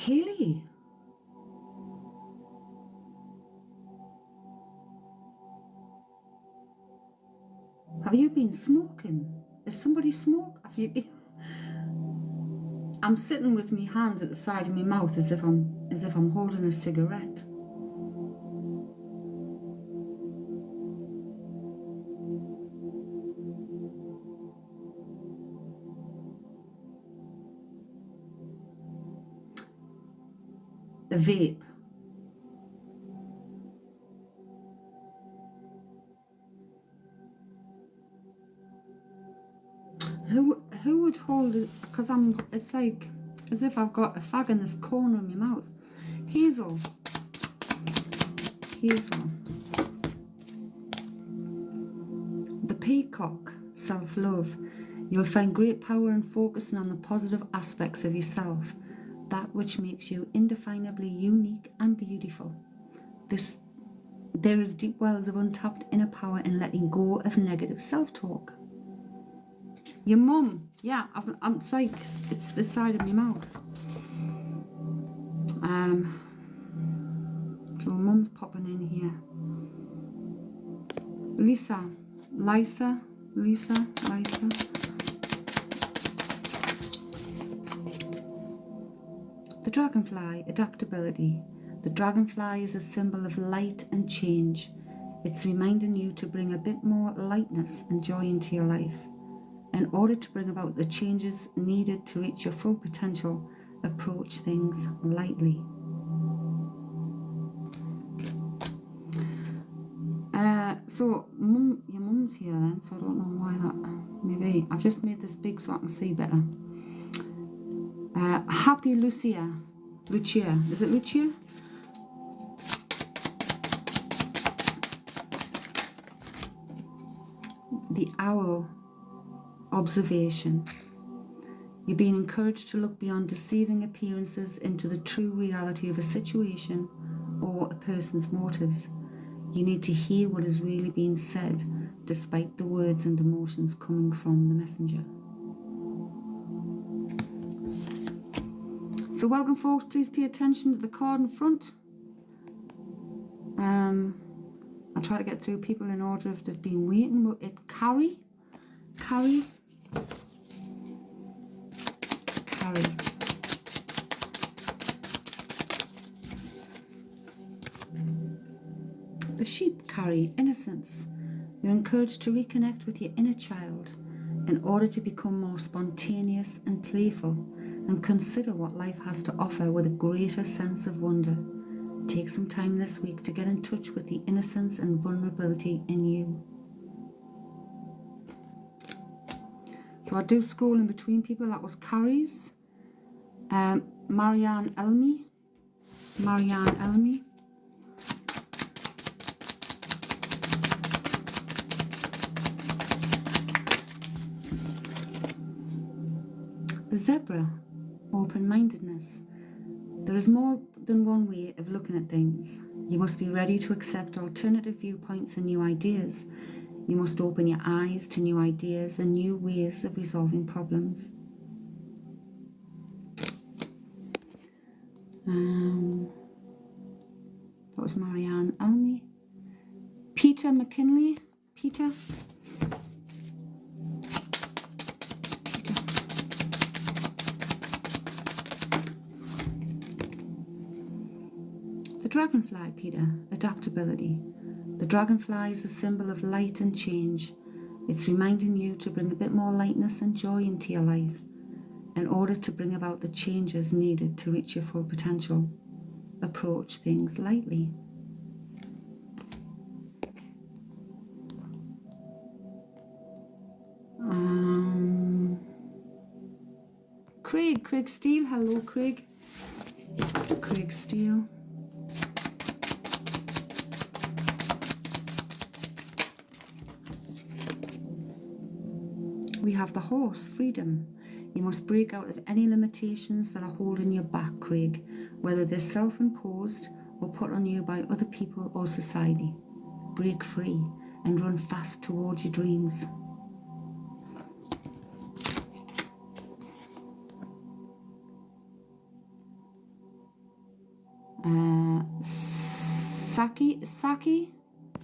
Haley. Have you been smoking? Is somebody smoke? Have you been? I'm sitting with my hand at the side of my mouth as if I'm holding a cigarette. A vape. Who would hold it? Because it's like as if I've got a fag in this corner of my mouth. Hazel. The peacock, self-love. You'll find great power in focusing on the positive aspects of yourself, that which makes you indefinably unique and beautiful. There is deep wells of untapped inner power in letting go of negative self-talk. Your mum, yeah, it's like it's the side of my mouth. So mum's popping in here. Lisa. The dragonfly, adaptability. The dragonfly is a symbol of light and change. It's reminding you to bring a bit more lightness and joy into your life. In order to bring about the changes needed to reach your full potential, approach things lightly. So your mum's here then, so I don't know why that. Maybe I've just made this big so I can see better. Happy Lucia. Is it Lucia? The owl. Observation. You're being encouraged to look beyond deceiving appearances into the true reality of a situation or a person's motives. You need to hear what is really being said, despite the words and emotions coming from the messenger. So welcome folks, please pay attention to the card in front. I'll try to get through people in order if they've been waiting, but it's carry. The sheep carry innocence. You're encouraged to reconnect with your inner child in order to become more spontaneous and playful and consider what life has to offer with a greater sense of wonder. Take some time this week to get in touch with the innocence and vulnerability in you. So I do scroll in between people. That was Carrie's. Marianne Elmy. The zebra, open-mindedness. There is more than one way of looking at things. You must be ready to accept alternative viewpoints and new ideas. You must open your eyes to new ideas and new ways of resolving problems. That was Marianne Elmy. Peter McKinley. Peter. The dragonfly, Peter. Adaptability. The dragonfly is a symbol of light and change. It's reminding you to bring a bit more lightness and joy into your life in order to bring about the changes needed to reach your full potential. Approach things lightly. Craig Steele. Hello, Craig. Craig Steele. We have the horse, freedom. You must break out of any limitations that are holding you back, Craig, whether they're self-imposed or put on you by other people or society. Break free and run fast towards your dreams. Saki, Saki,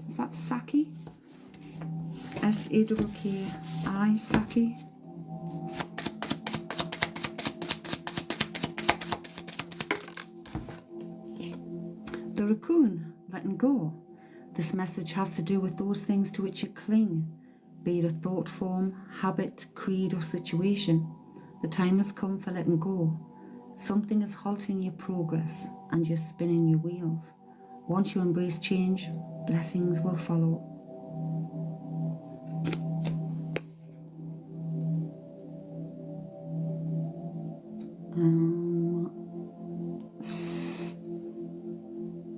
is that Saki? S-A-K-K-I, Saki. The raccoon, letting go. This message has to do with those things to which you cling, be it a thought form, habit, creed, or situation. The time has come for letting go. Something is halting your progress and you're spinning your wheels. Once you embrace change, blessings will follow.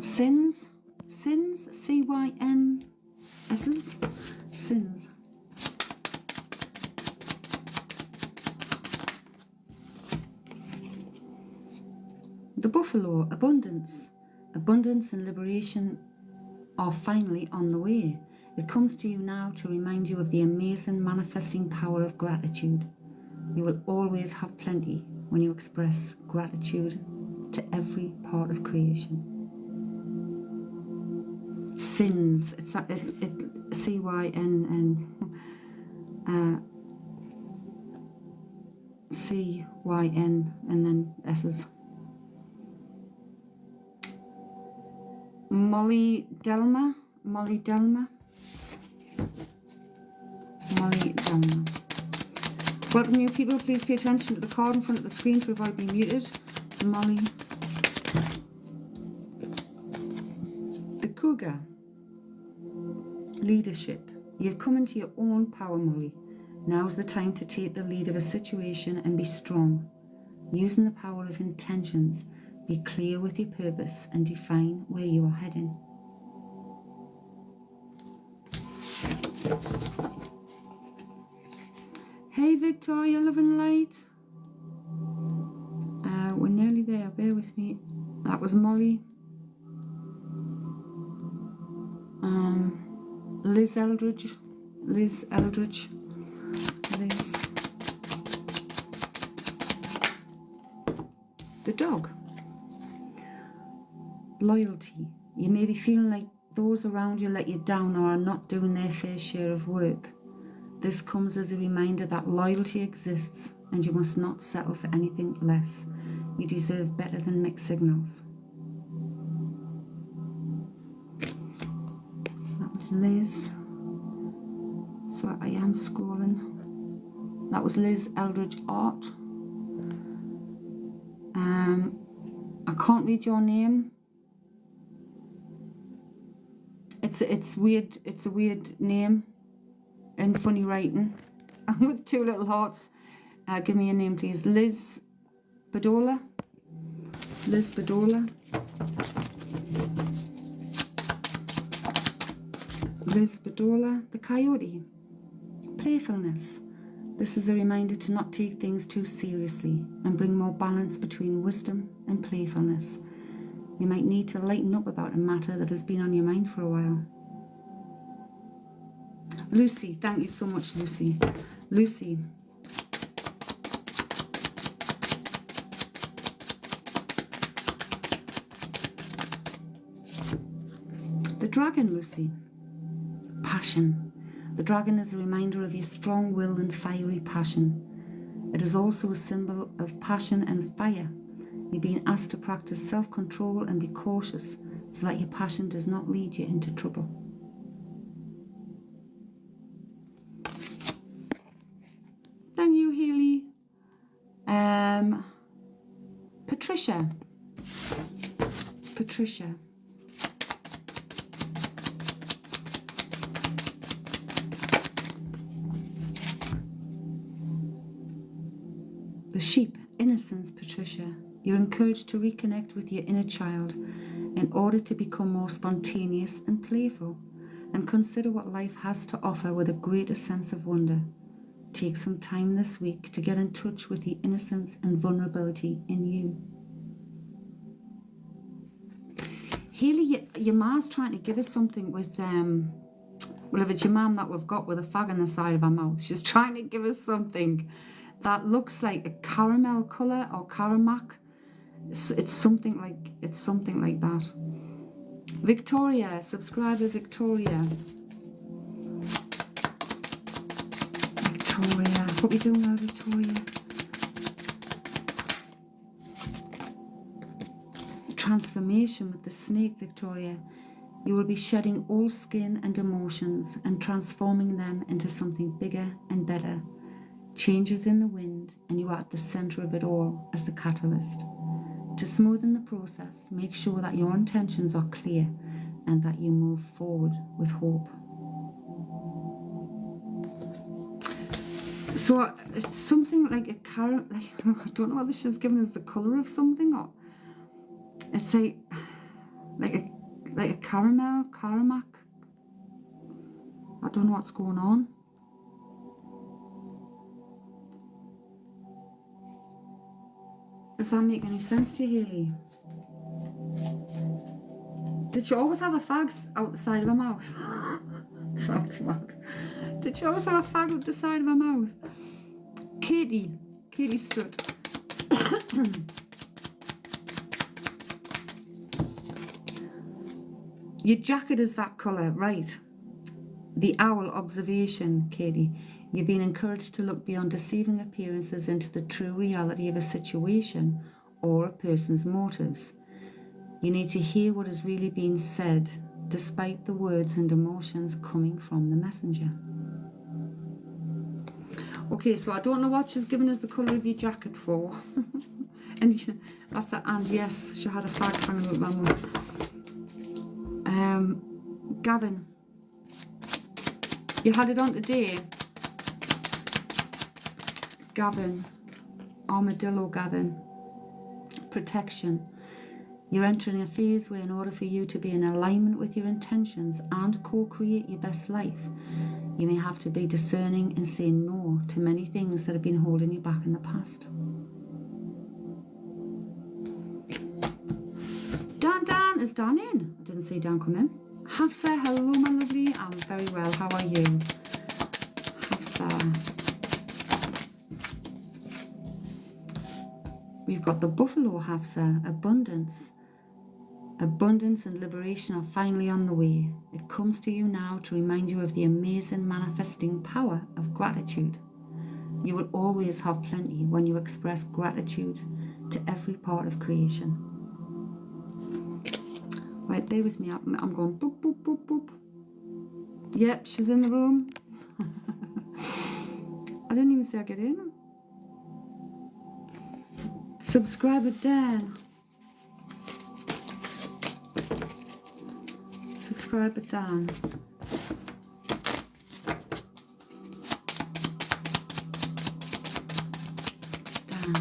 Sins, C-Y-N-S, sins. The buffalo, abundance. Abundance and liberation are finally on the way. It comes to you now to remind you of the amazing manifesting power of gratitude. You will always have plenty when you express gratitude to every part of creation. Sins, it's C-Y-N-N, C-Y-N, and then S's. Molly Delma. Welcome new people, please pay attention to the card in front of the screen to avoid being muted. Molly. The cougar. Leadership. You've come into your own power, Molly. Now's the time to take the lead of a situation and be strong. Using the power of intentions, be clear with your purpose and define where you are heading. Hey Victoria, love and light. We're nearly there, bear with me. That was Molly. Liz Eldridge. The dog. Loyalty. You may be feeling like those around you let you down or are not doing their fair share of work. This comes as a reminder that loyalty exists and you must not settle for anything less. You deserve better than mixed signals. That was Liz. So I am scrolling. That was Liz Eldridge Art. I can't read your name. It's weird. It's a weird name and funny writing with two little hearts. Give me a name, please. Liz Badola. Liz Badola. Liz Badola. The coyote. Playfulness. This is a reminder to not take things too seriously and bring more balance between wisdom and playfulness. You might need to lighten up about a matter that has been on your mind for a while. Lucy, thank you so much, Lucy. Lucy. The dragon, Lucy. Passion. The dragon is a reminder of your strong will and fiery passion. It is also a symbol of passion and fire. You're being asked to practice self-control and be cautious so that your passion does not lead you into trouble. Thank you, Haley. Patricia. Patricia. The sheep. Innocence, Patricia. You're encouraged to reconnect with your inner child in order to become more spontaneous and playful, and consider what life has to offer with a greater sense of wonder. Take some time this week to get in touch with the innocence and vulnerability in you. Haley, your ma's trying to give us something with, well, if it's your mum that we've got with a fag on the side of her mouth, she's trying to give us something that looks like a caramel colour or caramac. It's something like that. Victoria, subscriber Victoria. Victoria, hope you're doing well, Victoria. Transformation with the snake, Victoria. You will be shedding all skin and emotions and transforming them into something bigger and better. Changes in the wind, and you are at the center of it all as the catalyst. To smoothen the process, make sure that your intentions are clear and that you move forward with hope. So it's something like a carrot, like I don't know whether she's given us the colour of something, or it's like a caramel, caramac. I don't know what's going on. Does that make any sense to you, Hayley? Did she always have a fag out the side of her mouth? Sounds mad. Did she always have a fag out the side of her mouth? Katie Strutt. Your jacket is that colour, right? The owl observation, Katie. You've been encouraged to look beyond deceiving appearances into the true reality of a situation or a person's motives. You need to hear what is really being said, despite the words and emotions coming from the messenger. Okay, so I don't know what she's given us the colour of your jacket for. And that's a, and yes, she had a flag hanging with my mum. Gavin, you had it on today. Gavin, armadillo Gavin, protection. You're entering a phase where in order for you to be in alignment with your intentions and co-create your best life, you may have to be discerning and say no to many things that have been holding you back in the past. Dan, is Dan in? I didn't see Dan come in. Hafsa, hello my lovely. I'm very well, how are you? Hafsa. We've got the buffalo, Hafsa, abundance. Abundance and liberation are finally on the way. It comes to you now to remind you of the amazing manifesting power of gratitude. You will always have plenty when you express gratitude to every part of creation. Right, bear with me. I'm going boop, boop, boop, boop. Yep, she's in the room. I didn't even say I get in. Subscriber Dan. Subscriber Dan. Dan.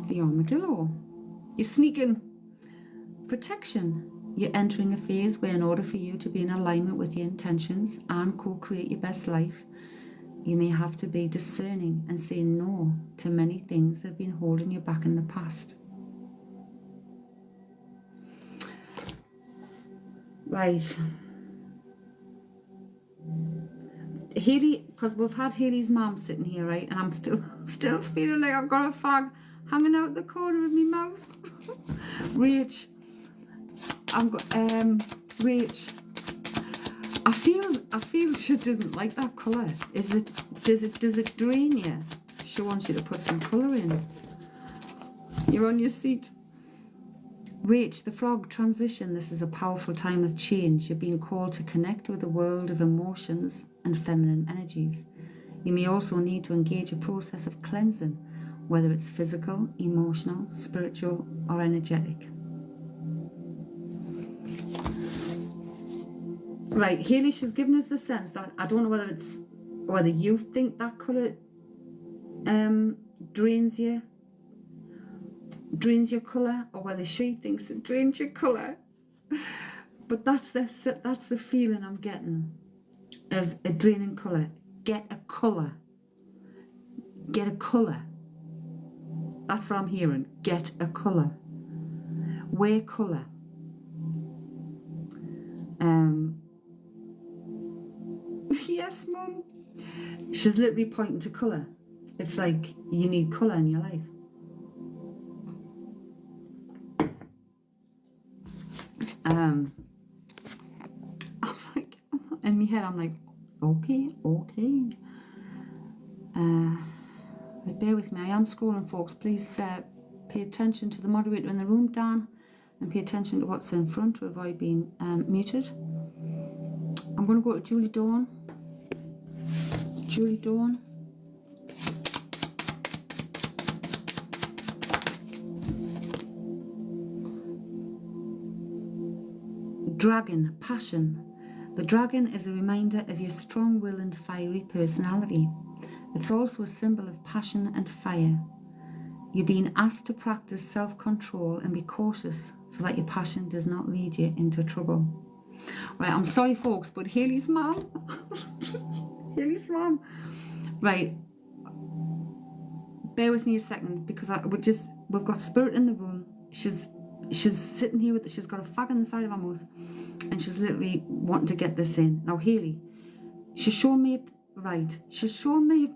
The armadillo. You're sneaking. Protection. You're entering a phase where in order for you to be in alignment with your intentions and co-create your best life, you may have to be discerning and say no to many things that have been holding you back in the past. Right. Hayley, because we've had Hayley's mum sitting here, right? And I'm still feeling like I've got a fag hanging out the corner of my mouth. Rach. I've got Rach. I feel she didn't like that colour. Does it drain you? She wants you to put some colour in. You're on your seat. Rach, the frog, transition. This is a powerful time of change. You're being called to connect with a world of emotions and feminine energies. You may also need to engage a process of cleansing, whether it's physical, emotional, spiritual, or energetic. Right, Hayley, she's given us the sense that I don't know whether you think that colour drains your colour, or whether she thinks it drains your colour. But that's the feeling I'm getting of a draining colour. Get a colour. Get a colour. That's what I'm hearing. Get a colour. Wear colour. Yes, Mum. She's literally pointing to colour. It's like you need colour in your life. I'm like, in my head, I'm like, okay. Bear with me. I am scrolling, folks. Please pay attention to the moderator in the room, Dan, and pay attention to what's in front to avoid being muted. I'm going to go to Julie Dawn. Julie Dawn. Dragon, passion. The dragon is a reminder of your strong will and fiery personality. It's also a symbol of passion and fire. You're being asked to practice self-control and be cautious so that your passion does not lead you into trouble. Right, I'm sorry, folks, but Hayley's mom. Hayley's mom. Right. Bear with me a second, because we've got spirit in the room. She's sitting here she's got a fag on the side of her mouth, and she's literally wanting to get this in. Now, Hayley, she's shown me, she's shown me,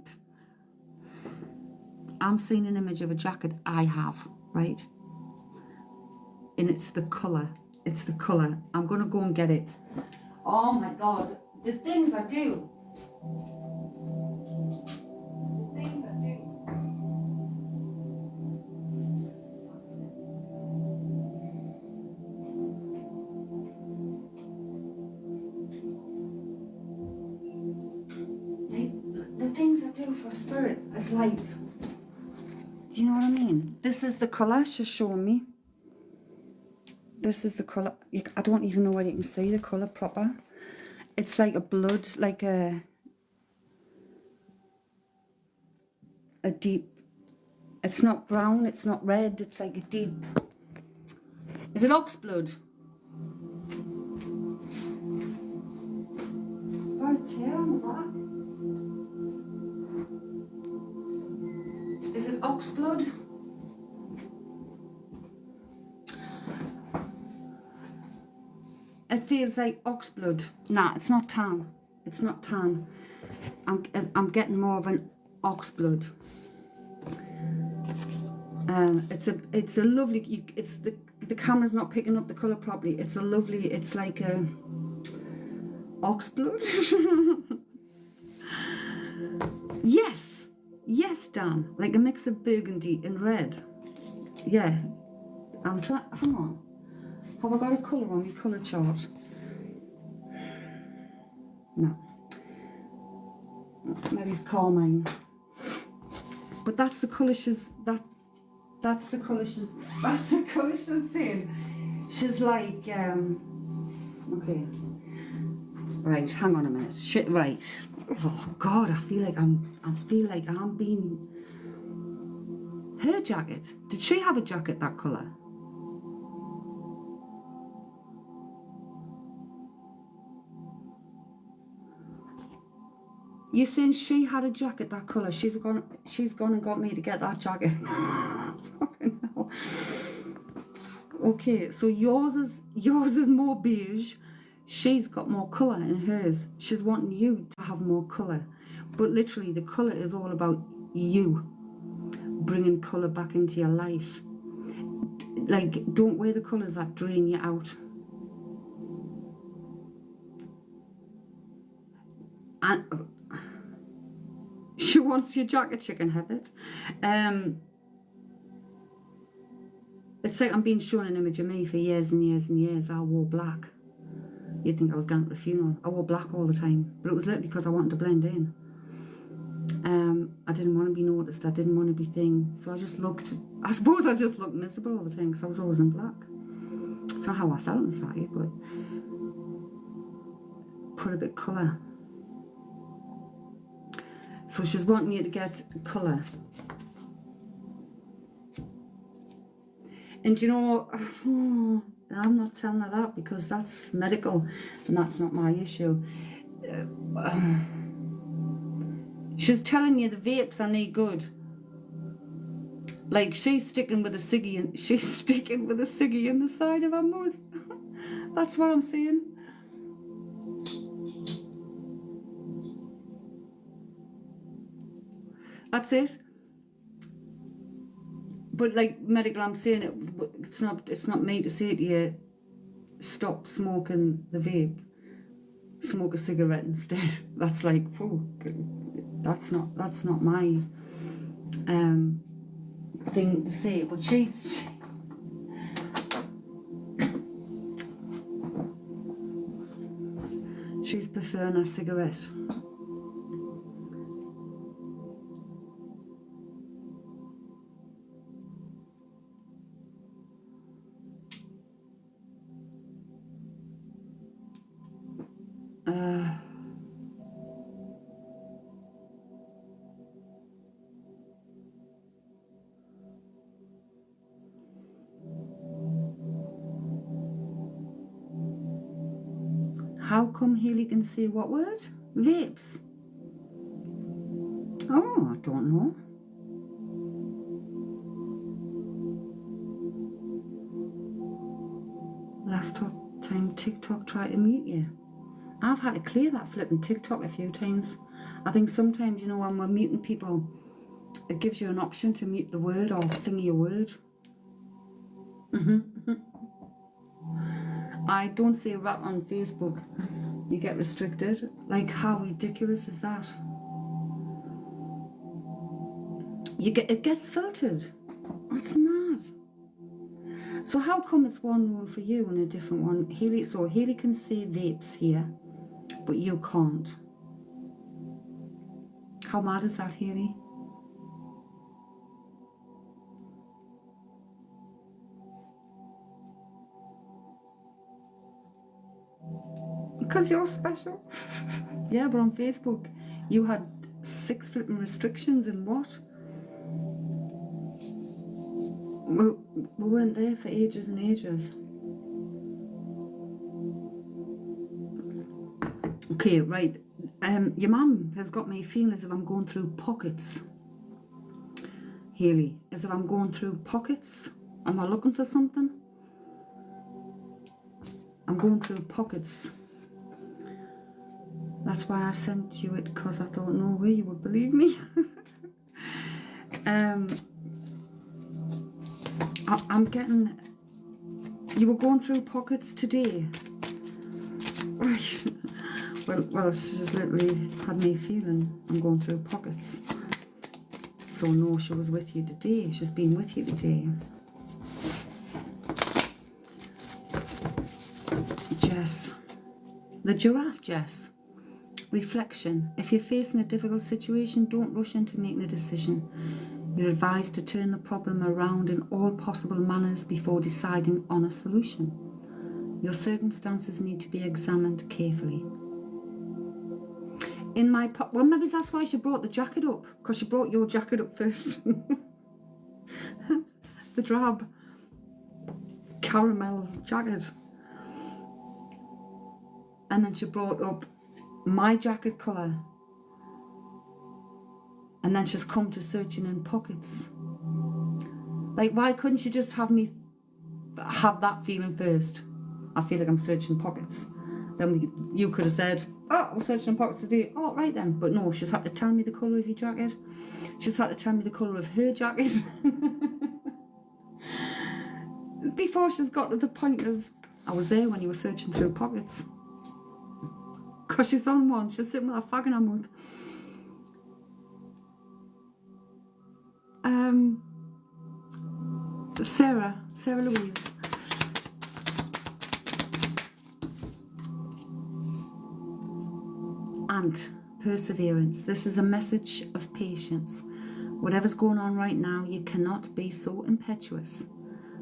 I'm seeing an image of a jacket I have, right? And it's the colour. It's the colour. I'm going to go and get it. Oh my God. The things I do. The things I do. The things I do for spirit is like, do you know what I mean? This is the colour she's showing me. This is the colour. I don't even know whether you can see the colour proper. It's like a blood, like a deep, it's not brown, it's not red, it's like a deep, is it ox blood? It's got a tear on the back. Is it ox blood? It feels like ox blood. Nah, it's not tan. It's not tan. I'm getting more of an ox blood. It's a lovely. It's the camera's not picking up the colour properly. It's a lovely. It's like a ox blood. Yes, Dan. Like a mix of burgundy and red. Yeah. I'm trying. Hang on. Have I got a colour on my colour chart? No. Maybe it's carmine. But that's the colour she's that's the colour she's in. She's like okay. Right, hang on a minute. Right. Oh God, I feel like I'm being her jacket. Did she have a jacket that colour? You're saying she had a jacket that colour? She's gone and got me to get that jacket. Fucking hell. Okay, so yours is more beige. She's got more colour in hers. She's wanting you to have more colour. But literally the colour is all about you bringing colour back into your life. Like, don't wear the colours that drain you out. And she wants your jacket, she can have it. It's like I'm being shown an image of me for years and years and years. I wore black. You'd think I was going to a funeral. I wore black all the time, but it was literally because I wanted to blend in. I didn't want to be noticed. I didn't want to be thing. So I just looked, I suppose I just looked miserable all the time because I was always in black. It's not how I felt inside, but put a bit of colour. So she's wanting you to get colour. And you know, I'm not telling her that because that's medical and that's not my issue. She's telling you the vapes are no good. Like she's sticking with a ciggy and she's sticking with a ciggy in the side of her mouth. That's what I'm saying. That's it. But like medical, I'm saying it's not me to say to you, stop smoking the vape, smoke a cigarette instead. That's like, oh, that's not my thing to say. But she's preferring a cigarette. How come Hayley can say what word? Vapes. Oh, I don't know. Last time TikTok tried to mute you. I've had to clear that flipping TikTok a few times. I think sometimes, you know, when we're muting people, it gives you an option to mute the word or sing your word. I don't say rap on Facebook. You get restricted. Like, how ridiculous is that? It gets filtered. That's mad. So how come it's one rule for you and a different one? Hayley, so Hayley can say vapes here, but you can't. How mad is that, Hayley? Because you're special. Yeah, but on Facebook, you had 6 flipping restrictions and what? We weren't there for ages and ages. Okay, right. Your mum has got me feeling as if I'm going through pockets. Hayley, as if I'm going through pockets. Am I looking for something? I'm going through pockets. That's why I sent you it, because I thought no way you would believe me. I'm getting... You were going through pockets today. Right. Well, she just literally had me feeling I'm going through pockets. So no, she was with you today. She's been with you today. Jess. The giraffe, Jess. Reflection. If you're facing a difficult situation, don't rush into making a decision. You're advised to turn the problem around in all possible manners before deciding on a solution. Your circumstances need to be examined carefully. Well, maybe that's why she brought the jacket up, because she brought your jacket up first. The drab caramel jacket. And then she brought up my jacket colour. And then she's come to searching in pockets. Like, why couldn't she just have me have that feeling first? I feel like I'm searching pockets. Then you could have said, oh, we're searching in pockets today. Oh, right then. But no, she's had to tell me the colour of your jacket. She's had to tell me the colour of her jacket. Before she's got to the point of, I was there when you were searching through pockets. Because she's on one. She's sitting with a fag in her mouth. Sarah Louise. And perseverance. This is a message of patience. Whatever's going on right now, you cannot be so impetuous.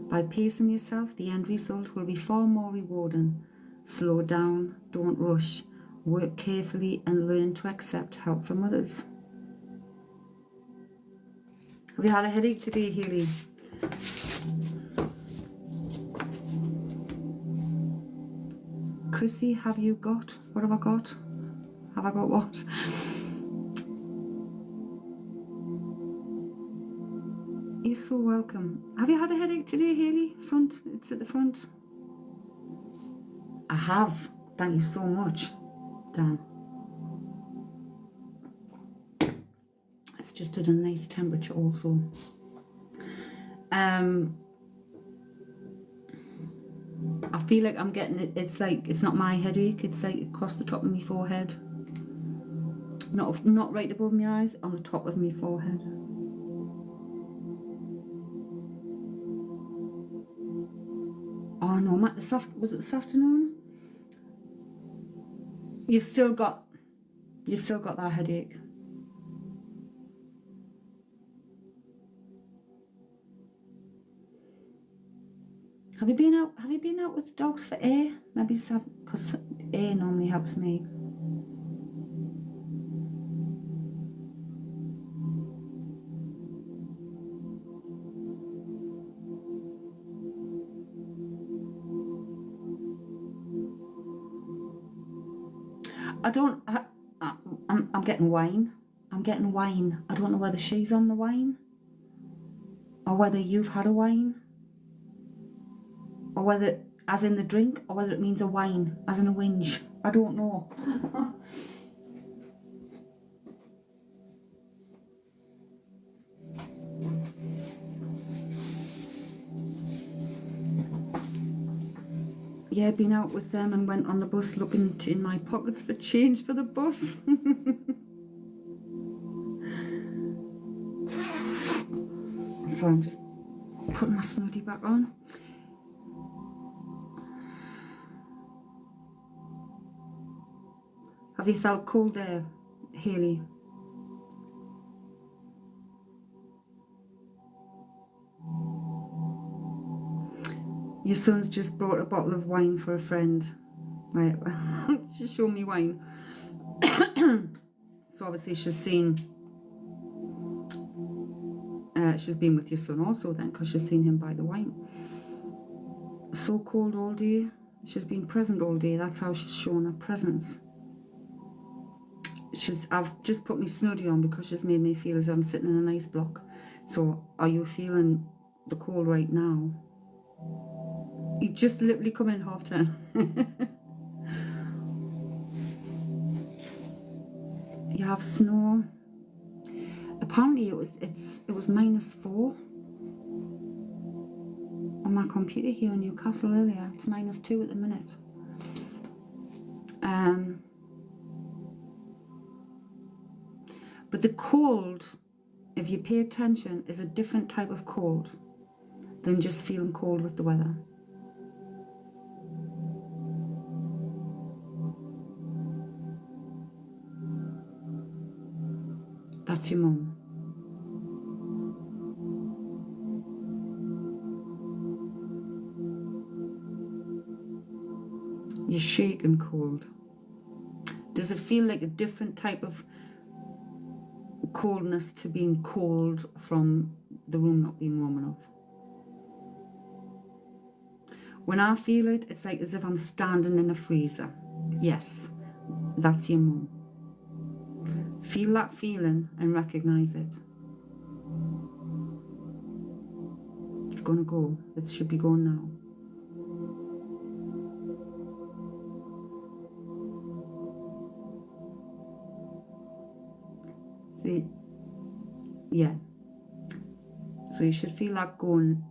By pacing yourself, the end result will be far more rewarding. Slow down, don't rush, work carefully and learn to accept help from others. Have you had a headache today, Hayley? Chrissy, have you got? What have I got? Have I got what? You're so welcome. Have you had a headache today, Hayley? Front? It's at the front. I have. Thank you so much, Dan. It's just at a nice temperature also. I I feel like I'm getting it. It's like, it's not my headache. It's like across the top of my forehead. Not right above my eyes, on the top of my forehead. Oh no, Matt, was it this afternoon? You've still got that headache. Have you been out with the dogs for air? Maybe because air normally helps me. I'm getting wine. I'm getting wine. I don't know whether she's on the wine, or whether you've had a wine, or whether as in the drink, or whether it means a wine as in a whinge. I don't know. Yeah, been out with them and went on the bus looking in my pockets for change for the bus. So I'm just putting my snooty back on. Have you felt cold there, Hayley? Your son's just brought a bottle of wine for a friend. Right, she showed me wine. So obviously she's been with your son also then, because she's seen him buy the wine. So cold all day. She's been present all day. That's how she's shown her presence. I've just put my snooty on because she's made me feel as though I'm sitting in an ice block. So are you feeling the cold right now? You just literally come in 10:30. You have snow. Apparently it was -4 on my computer here in Newcastle earlier. It's -2 at the minute. But the cold, if you pay attention, is a different type of cold than just feeling cold with the weather. That's your mum. You're shaking cold. Does it feel like a different type of coldness to being cold from the room not being warm enough? When I feel it, it's like as if I'm standing in a freezer. Yes, that's your mum. Feel that feeling and recognize it. It's gonna go. It should be going now. See, yeah. So you should feel that going.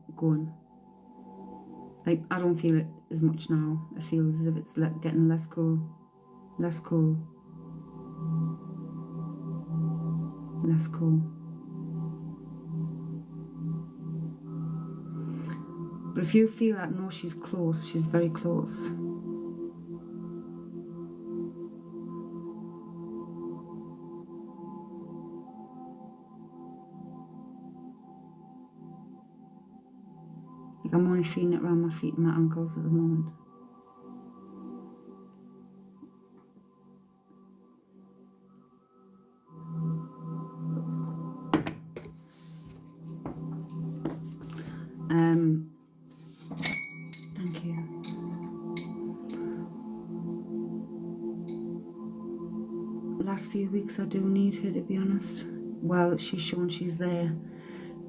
Like, I don't feel it as much now. It feels as if it's getting less cool. Less cool. Less cool. But if you feel that, no, she's close. She's very close. Like, I'm only feeling it around my feet and my ankles at the moment. Thank you. Last few weeks I do need her, to be honest. Well, she's shown she's there.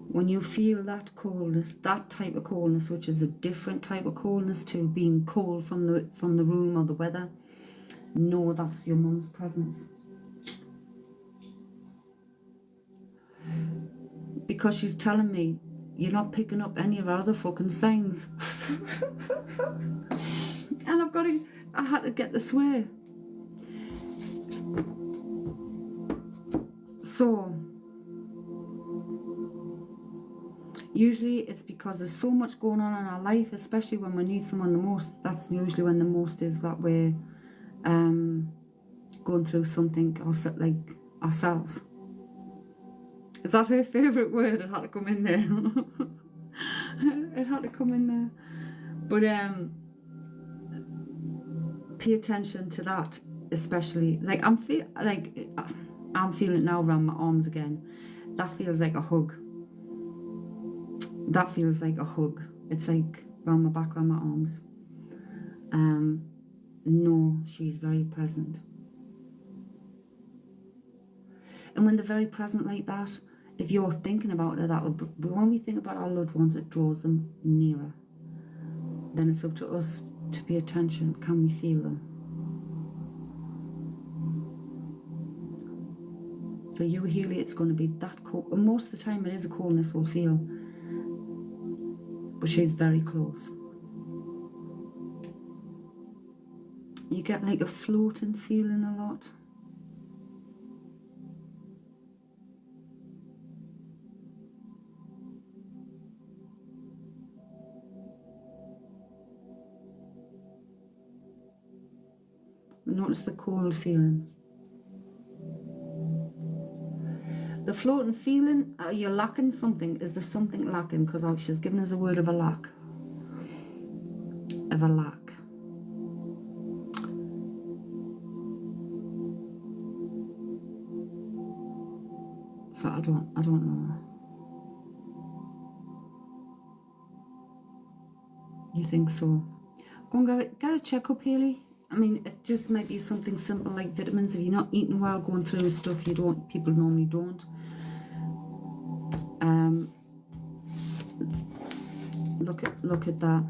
When you feel that coldness, that type of coldness, which is a different type of coldness to being cold from the room or the weather, know that's your mum's presence. Because she's telling me you're not picking up any of our other fucking signs. And I had to get this way. So usually it's because there's so much going on in our life, especially when we need someone the most. That's usually when the most is, that we're going through something like ourselves. Is that her favourite word? It had to come in there. It had to come in there. But pay attention to that, especially. Like I'm feeling it now around my arms again. That feels like a hug. That feels like a hug. It's like around my back, around my arms. No, she's very present. And when they're very present like that, if you're thinking about it, when we think about our loved ones, it draws them nearer. Then it's up to us to pay attention. Can we feel them? For you, Healy, it's going to be that cold. And most of the time it is a coldness we'll feel. But she's very close. You get like a floating feeling a lot. Notice the cold feeling. The floating feeling, are you lacking something? Is there something lacking? Because she's given us a word of a lack. Of a lack. So I don't know. You think so? Go and get a checkup, Hayley. I mean, it just might be something simple like vitamins. If you're not eating well, going through stuff people normally don't. Look at that.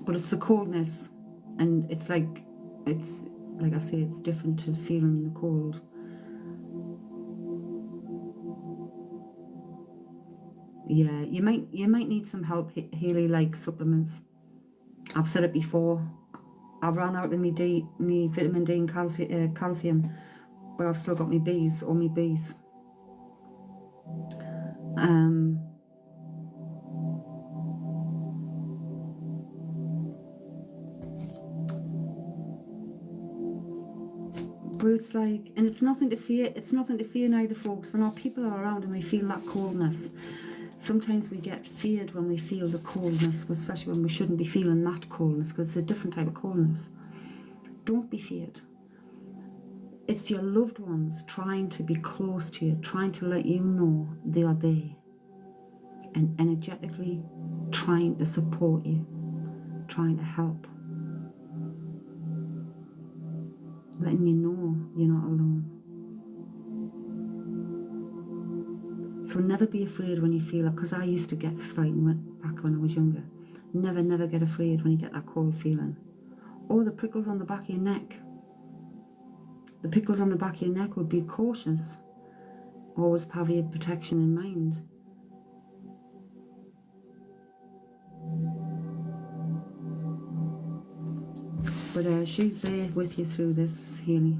But it's the coldness, and it's like I say, it's different to feeling the cold. Yeah, you might need some help, Hayley, like supplements. I've said it before. I ran out of me vitamin D and calcium, but I've still got me B's. But it's like, and it's nothing to fear. It's nothing to fear neither, folks. When our people are around and we feel that coldness, sometimes we get feared when we feel the coldness, especially when we shouldn't be feeling that coldness, because it's a different type of coldness. Don't be feared. It's your loved ones trying to be close to you, trying to let you know they are there, and energetically trying to support you, trying to help, letting you know you're not alone. So never be afraid when you feel it, because I used to get frightened back when I was younger. Never get afraid when you get that cold feeling. Or the prickles on the back of your neck. The prickles on the back of your neck would be cautious. Always have your protection in mind. But she's there with you through this, Hayley.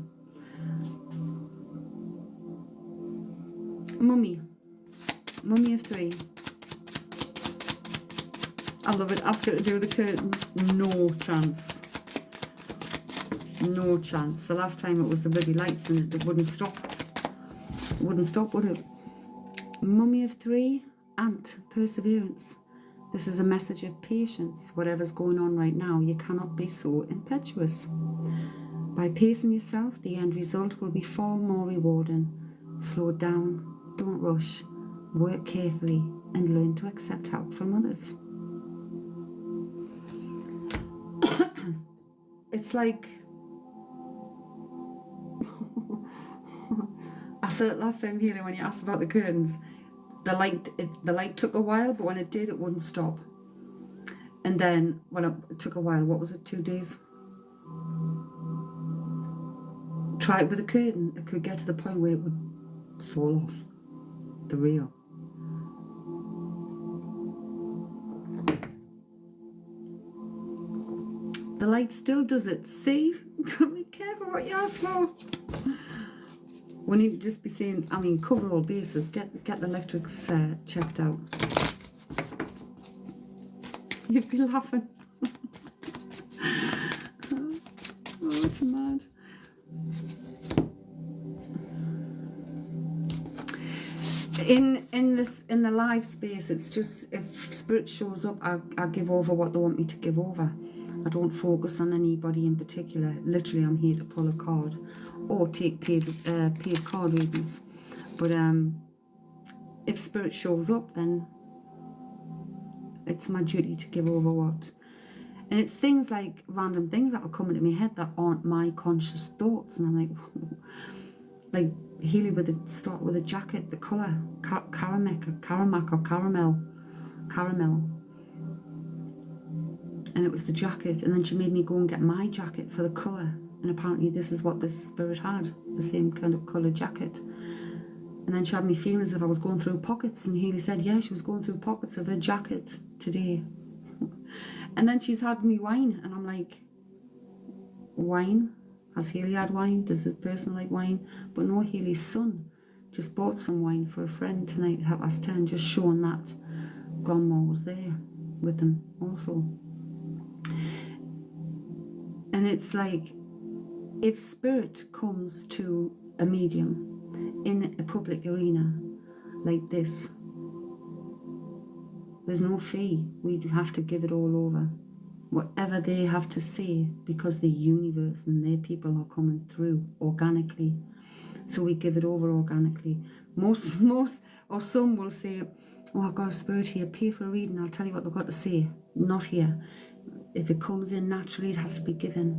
Mummy of 3. I love it. Ask her to do the curtains. No chance. No chance. The last time it was the bloody lights and it wouldn't stop. It wouldn't stop, would it? Mummy of 3, Ant, perseverance. This is a message of patience. Whatever's going on right now, you cannot be so impetuous. By pacing yourself, the end result will be far more rewarding. Slow down, don't rush, work carefully, and learn to accept help from others. It's like I said it last time, Hayley, when you asked about the curtains. The light took a while, but when it did, it wouldn't stop. And then, well, it took a while. What was it? 2 days? Try it with a curtain. It could get to the point where it would fall off. The reel. The light still does it. See? Be careful what you ask for. We need to just be saying, I mean, cover all bases. Get the electrics checked out. You'd be laughing. Oh, it's mad. In the live space, it's just, if spirit shows up, I give over what they want me to give over. I don't focus on anybody in particular. Literally, I'm here to pull a card or take paid card readings. But if spirit shows up, then it's my duty to give over what. And it's things like random things that will come into my head that aren't my conscious thoughts, and I'm like, like Healy start with a jacket, the colour Caramac or caramel, and it was the jacket, and then she made me go and get my jacket for the colour, and apparently this is what this spirit had, the same kind of colour jacket. And then she had me feeling as if I was going through pockets, and Healy said, yeah, she was going through pockets of her jacket today. And then she's had me wine, and I'm like, wine? Has Healy had wine? Does this person like wine? But no, Healy's son just bought some wine for a friend tonight at 10:30, just showing that Grandma was there with them also. And it's like, if spirit comes to a medium in a public arena like this, there's no fee. We have to give it all over. Whatever they have to say, because the universe and their people are coming through organically. So we give it over organically. Most or some will say, oh, I've got a spirit here, pay for a reading, I'll tell you what they've got to say. Not here. If it comes in naturally, it has to be given.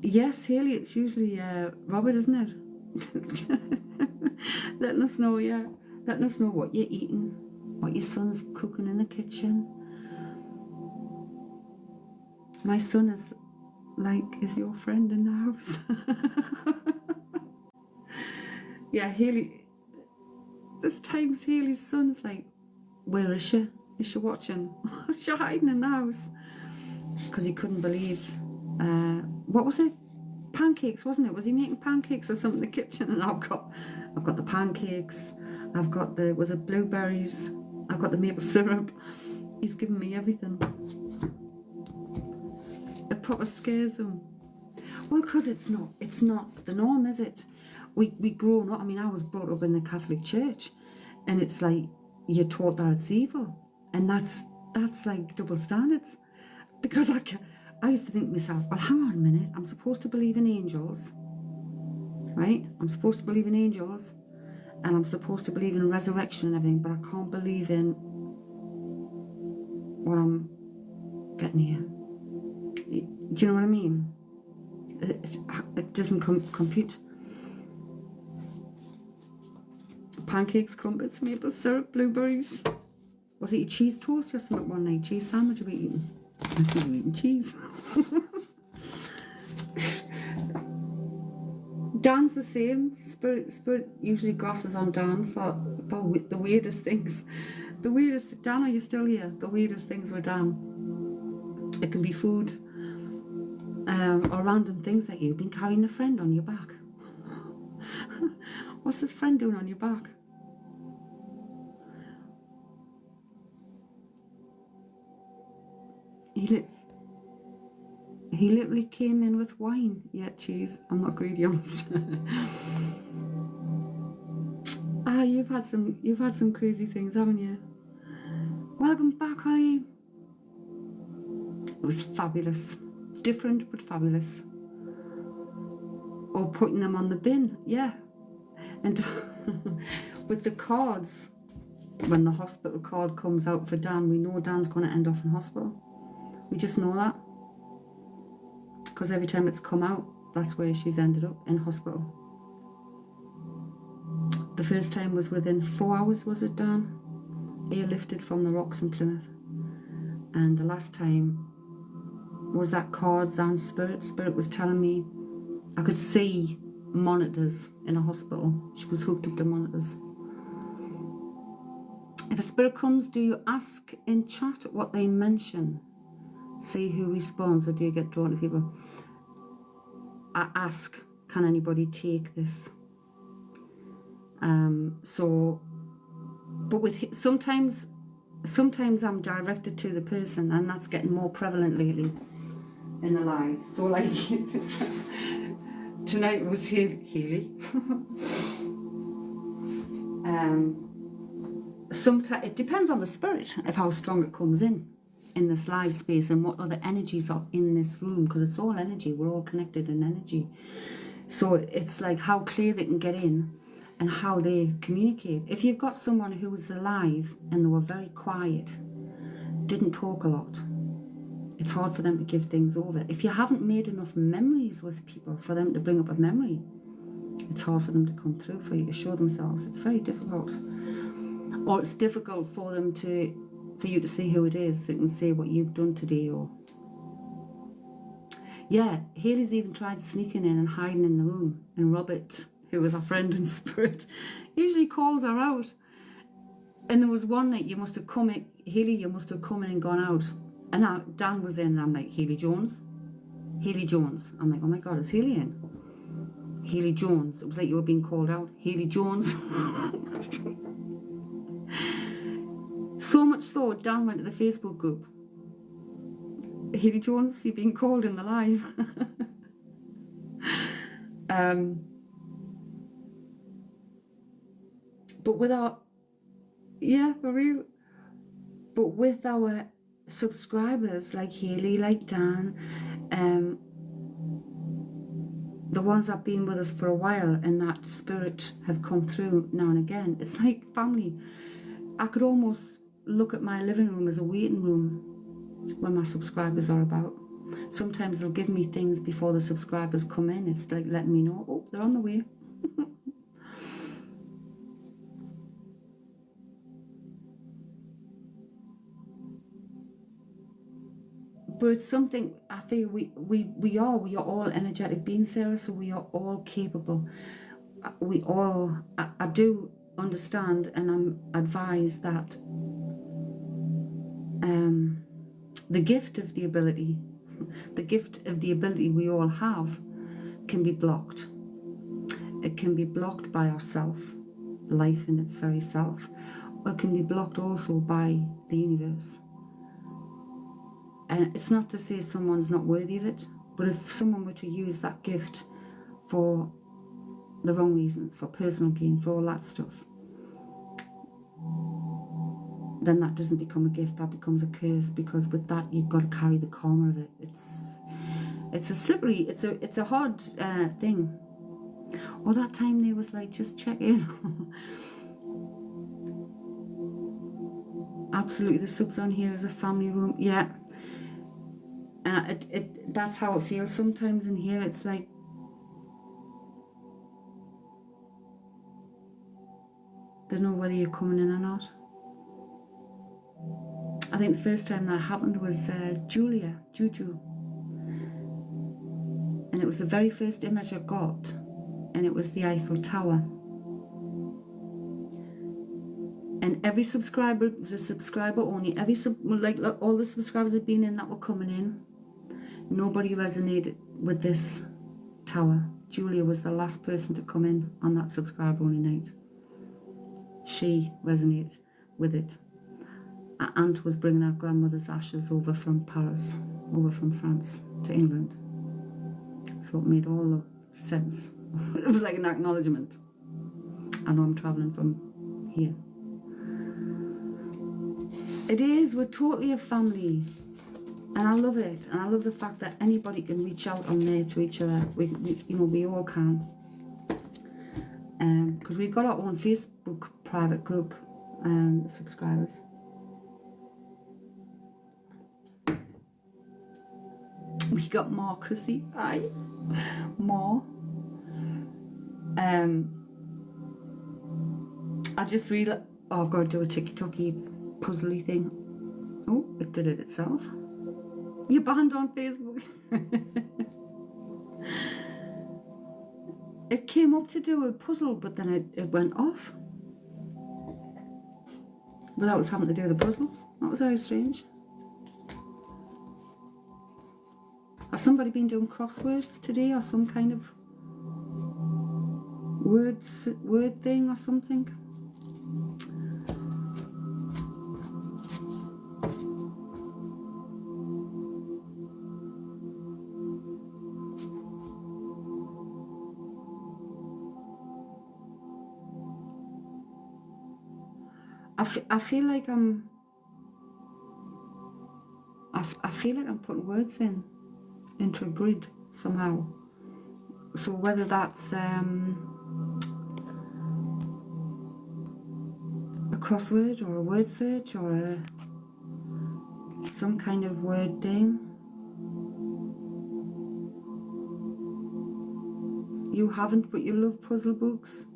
Yes, Haley, it's usually Robert, isn't it? Letting us know, yeah. Letting us know what you're eating, what your son's cooking in the kitchen. My son is your friend in the house. Yeah, Haley, there's times Haley's son's like, where is she? Is she watching? She's hiding in the house. Because he couldn't believe, what was it? Pancakes, wasn't it? Was he making pancakes or something in the kitchen? And I've got the pancakes, I've got the, was it blueberries? I've got the maple syrup. He's given me everything. It proper scares him. Well, because it's not the norm, is it? We grown up, I mean, I was brought up in the Catholic Church, and it's like, you're taught that it's evil. And that's like double standards. Because I used to think to myself, well, hang on a minute, I'm supposed to believe in angels, right? I'm supposed to believe in angels, and I'm supposed to believe in resurrection and everything, but I can't believe in what I'm getting here. Do you know what I mean? It doesn't compute. Pancakes, crumpets, maple syrup, blueberries. Was it your cheese toast or something one night? Cheese sandwich you were eating? I think you were eating cheese. Dan's the same. Spirit usually grosses on Dan for the weirdest things. The weirdest, Dan, are you still here? The weirdest things with Dan. It can be food, or random things like, you've been carrying a friend on your back. What's this friend doing on your back? He literally came in with wine. Yeah, cheese. I'm not greedy, honest. Ah, you've had some crazy things, haven't you? Welcome back, Holly. It was fabulous. Different but fabulous. Or putting them on the bin, yeah. And with the cards, when the hospital card comes out for Dan, we know Dan's going to end up in hospital. We just know that. Because every time it's come out, that's where she's ended up, in hospital. The first time was within 4 hours, was it, Dan? Airlifted from the rocks in Plymouth. And the last time was that cards and Spirit. Spirit was telling me I could see monitors in a hospital. She was hooked up to monitors. If a spirit comes, do you ask in chat what they mention? See who responds, or do you get drawn to people? I ask, can anybody take this? But with sometimes I'm directed to the person, and that's getting more prevalent lately in the live. So like tonight it was Haley. Sometimes it depends on the spirit of how strong it comes in this live space, and what other energies are in this room, because it's all energy. We're all connected in energy. So it's like how clear they can get in and how they communicate. If you've got someone who was alive and they were very quiet, didn't talk a lot, it's hard for them to give things over. If you haven't made enough memories with people for them to bring up a memory, it's hard for them to come through, for you to show themselves. It's very difficult. Or it's difficult for them for you to see who it is that can say what you've done today. Or yeah, Haley's even tried sneaking in and hiding in the room, and Robert, who was our friend in spirit, usually calls her out. And there was one night you must have come in, Haley, you must have come in and gone out. And Dan was in, and I'm like, Haley Jones? Haley Jones. I'm like, oh my God, is Haley in? Haley Jones. It was like you were being called out. Haley Jones. So much so, Dan went to the Facebook group. Haley Jones, you're being called in the live. But with our, yeah, for real. But with our subscribers like Haley, like Dan, the ones that have been with us for a while and that spirit have come through now and again, it's like family. I could almost look at my living room as a waiting room when my subscribers are about. Sometimes they'll give me things before the subscribers come in. It's like letting me know, oh, they're on the way. But it's something I feel we are all energetic beings, Sarah, so we are all capable. We all, I do understand, and I'm advised that the gift of the ability we all have can be blocked. It can be blocked by ourself, life in its very self, or it can be blocked also by the universe. And it's not to say someone's not worthy of it, but if someone were to use that gift for the wrong reasons, for personal gain, for all that stuff, then that doesn't become a gift, that becomes a curse, because with that you've got to carry the karma of it. It's a slippery, it's a hard thing. Or that time they was like, just check in. Absolutely, the subs on here is a family room. Yeah. That's how it feels sometimes in here. It's like, they don't know whether you're coming in or not. I think the first time that happened was Juju. And it was the very first image I got, and it was the Eiffel Tower. And every subscriber was a subscriber only. All the subscribers had been in that were coming in. Nobody resonated with this tower. Julia was the last person to come in on that subscriber only night. She resonated with it. Our aunt was bringing our grandmother's ashes over from Paris, over from France to England. So it made all the sense. It was like an acknowledgement. I know I'm travelling from here. It is, we're totally a family. And I love it. And I love the fact that anybody can reach out on there to each other. We all can. Because we've got our own Facebook private group, subscribers. We got more Chrissy. Hi. More. I just realized, oh, I've got to do a ticky-tocky puzzly thing. Oh, it did it itself. You're banned on Facebook. It came up to do a puzzle, but then it went off. without us having to do the puzzle. That was very strange. Has somebody been doing crosswords today, or some kind of word thing or something? I feel like I feel like I'm putting words into a grid somehow. So whether that's a crossword or a word search or some kind of word thing. You haven't, but you love puzzle books.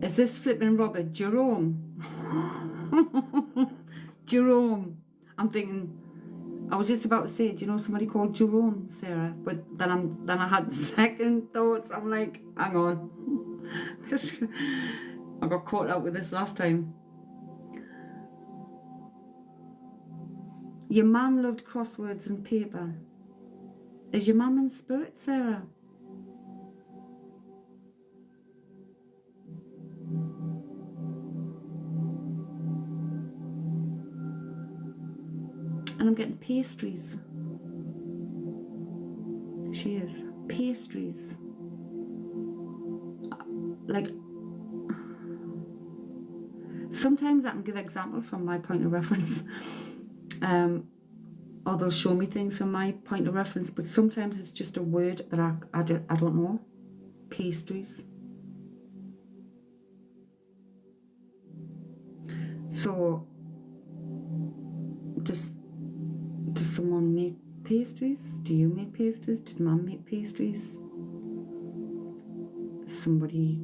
Is this flipping Robert? Jerome? Jerome. I'm thinking, I was just about to say, do you know somebody called Jerome, Sarah? But then I had second thoughts. I'm like, hang on. I got caught out with this last time. Your mum loved crosswords and paper. Is your mum in spirit, Sarah? And I'm getting pastries. She is. Pastries. Like, sometimes I can give examples from my point of reference. Or they'll show me things from my point of reference, but sometimes it's just a word that I don't know. Pastries. So, does someone make pastries? Do you make pastries? Did Mum make pastries? Somebody...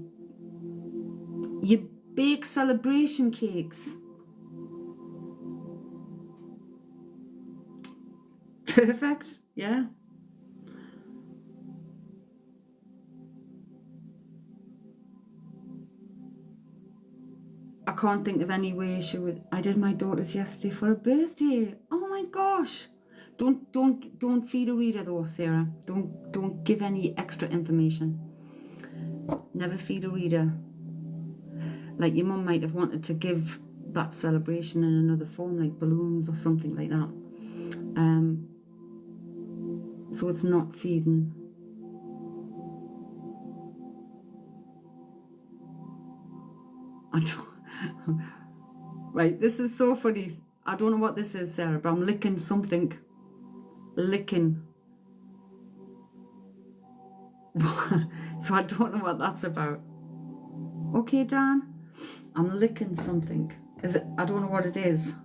You bake celebration cakes. Perfect, yeah. I can't think of any way she would... I did my daughter's yesterday for her birthday. Oh my gosh. Don't feed a reader though, Sarah. Don't give any extra information. Never feed a reader. Like your mum might have wanted to give that celebration in another form, like balloons or something like that. So it's not feeding. I don't... Right, this is so funny. I don't know what this is, Sarah, but I'm licking something. Licking. So I don't know what that's about. Okay, Dan, I'm licking something. Is it? I don't know what it is.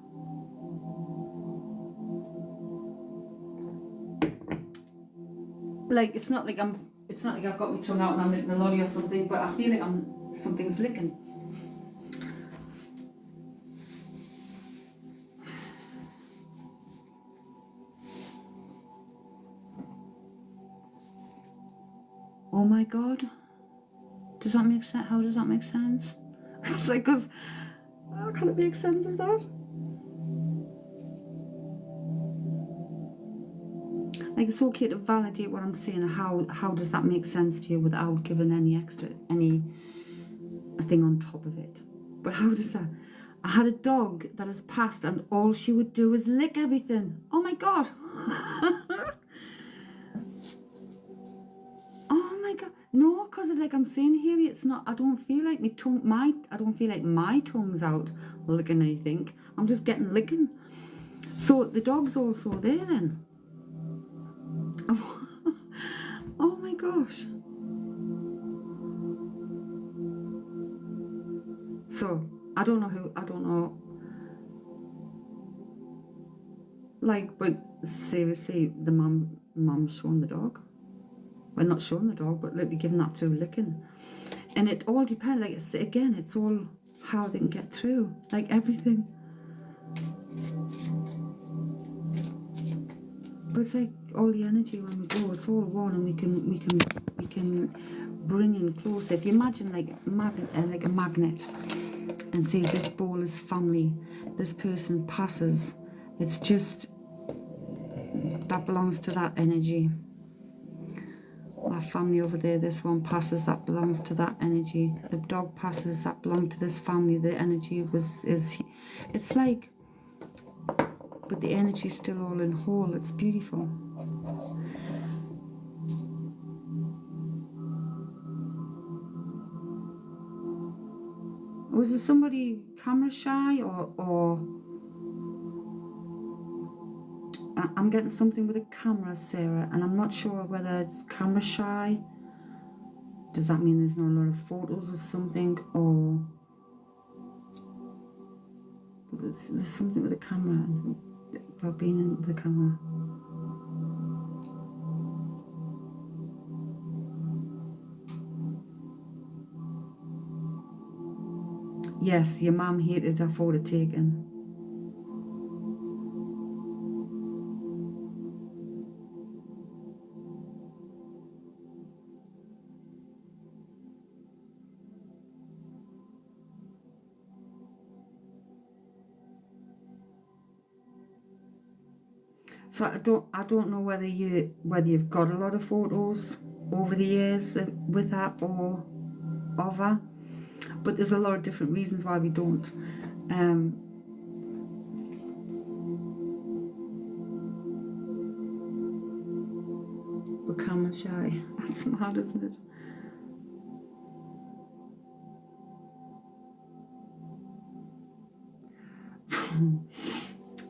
Like it's not like I've got my tongue out and I'm licking a lolly or something, but I feel like something's licking. Oh my God. Does that make sense? How does that make sense? Like, because how can it make sense of that? Like, it's okay to validate what I'm saying. How does that make sense to you without giving any thing on top of it? But how does that? I had a dog that has passed and all she would do is lick everything. Oh my God. Oh my God. No, because like I'm saying here, it's not, I don't feel like I don't feel like my tongue's out licking anything. I'm just getting licking. So the dog's also there then. Oh my gosh. So I don't know. Like, but seriously, the mum's showing the dog. Well, not showing the dog, but literally giving that through licking. And it all depends, like, it's all how they can get through, like everything. But it's like all the energy when we go, it's all one, and we can bring in closer. If you imagine like a magnet, and say this ball is family, this person passes, it's just that belongs to that energy. That family over there, this one passes, that belongs to that energy. The dog passes, that belongs to this family. The energy it's like, but the energy is still all in whole. It's beautiful. Was there somebody camera shy, or I'm getting something with a camera, Sarah, and I'm not sure whether it's camera shy. Does that mean there's not a lot of photos of something, or there's something with the camera, about being in with the camera? Yes, your mum hated her photo taken. So I don't know whether you've got a lot of photos over the years with her or of her, but there's a lot of different reasons why we don't. We're camera shy. That's mad, isn't it?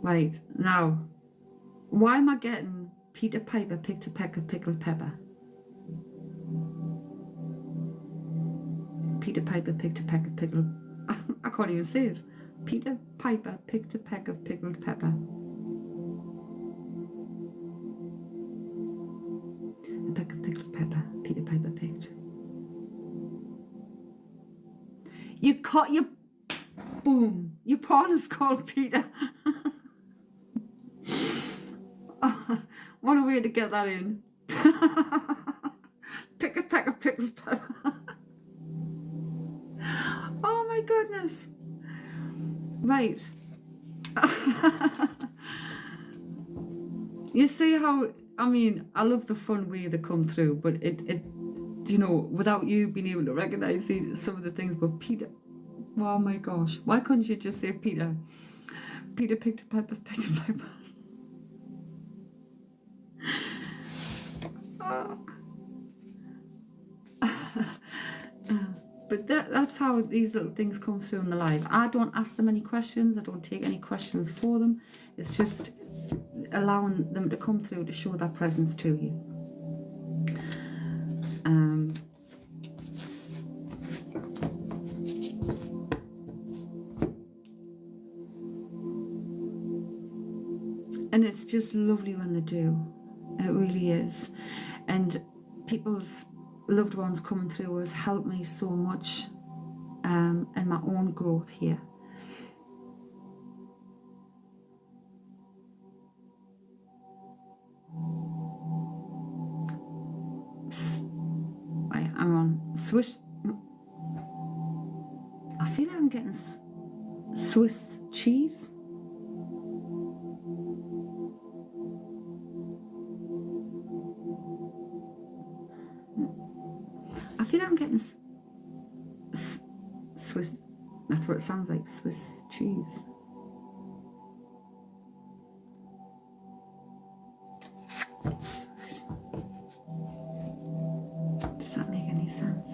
Right, now, why am I getting Peter Piper picked a peck of pickled pepper? Peter Piper picked a peck of pickled... I can't even say it. Peter Piper picked a peck of pickled pepper. A peck of pickled pepper Peter Piper picked. You caught your... Boom. Your partner's called Peter. What a way to get that in. Pick a peck of pickled pepper. Oh my goodness. Right. You see how, I mean, I love the fun way they come through, but it you know, without you being able to recognize some of the things. But Peter, oh my gosh, why couldn't you just say Peter? Peter picked a pepper, picked a pepper. But that's how these little things come through in the live. I don't ask them any questions. I don't take any questions for them. It's just allowing them to come through to show their presence to you. And it's just lovely when they do. It really is. And people's loved ones coming through has helped me so much in my own growth here. Right, hang on. Swiss. I feel like I'm getting Swiss cheese. I feel like I'm getting Swiss. That's what it sounds like, Swiss cheese. Does that make any sense?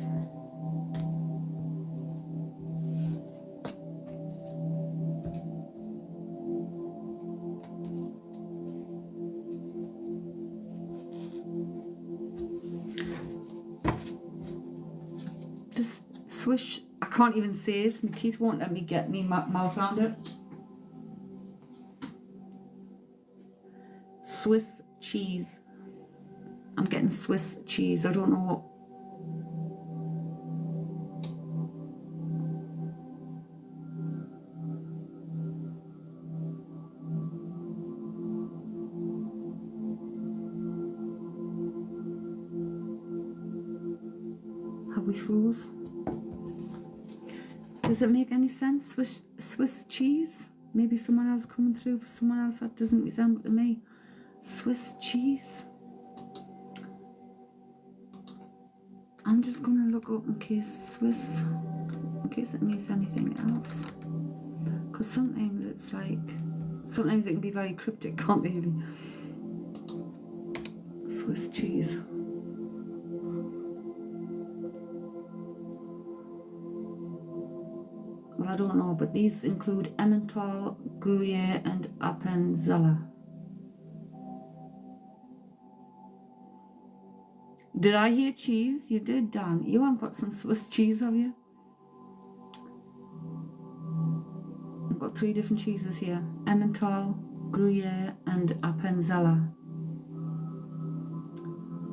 This Swiss, I can't even say it. My teeth won't let me get me mouth around it. Swiss cheese. I'm getting Swiss cheese. I don't know froze. Does it make any sense? Swiss cheese? Maybe someone else coming through for someone else that doesn't resemble to me. Swiss cheese. I'm just going to look up in case it means anything else. Because sometimes it's like, sometimes it can be very cryptic, can't they? Swiss cheese. Well, I don't know, but these include Emmental, Gruyere and Appenzeller. Did I hear cheese? You did, Dan. You haven't got some Swiss cheese, have you? I've got 3 different cheeses here. Emmental, Gruyere and Appenzeller.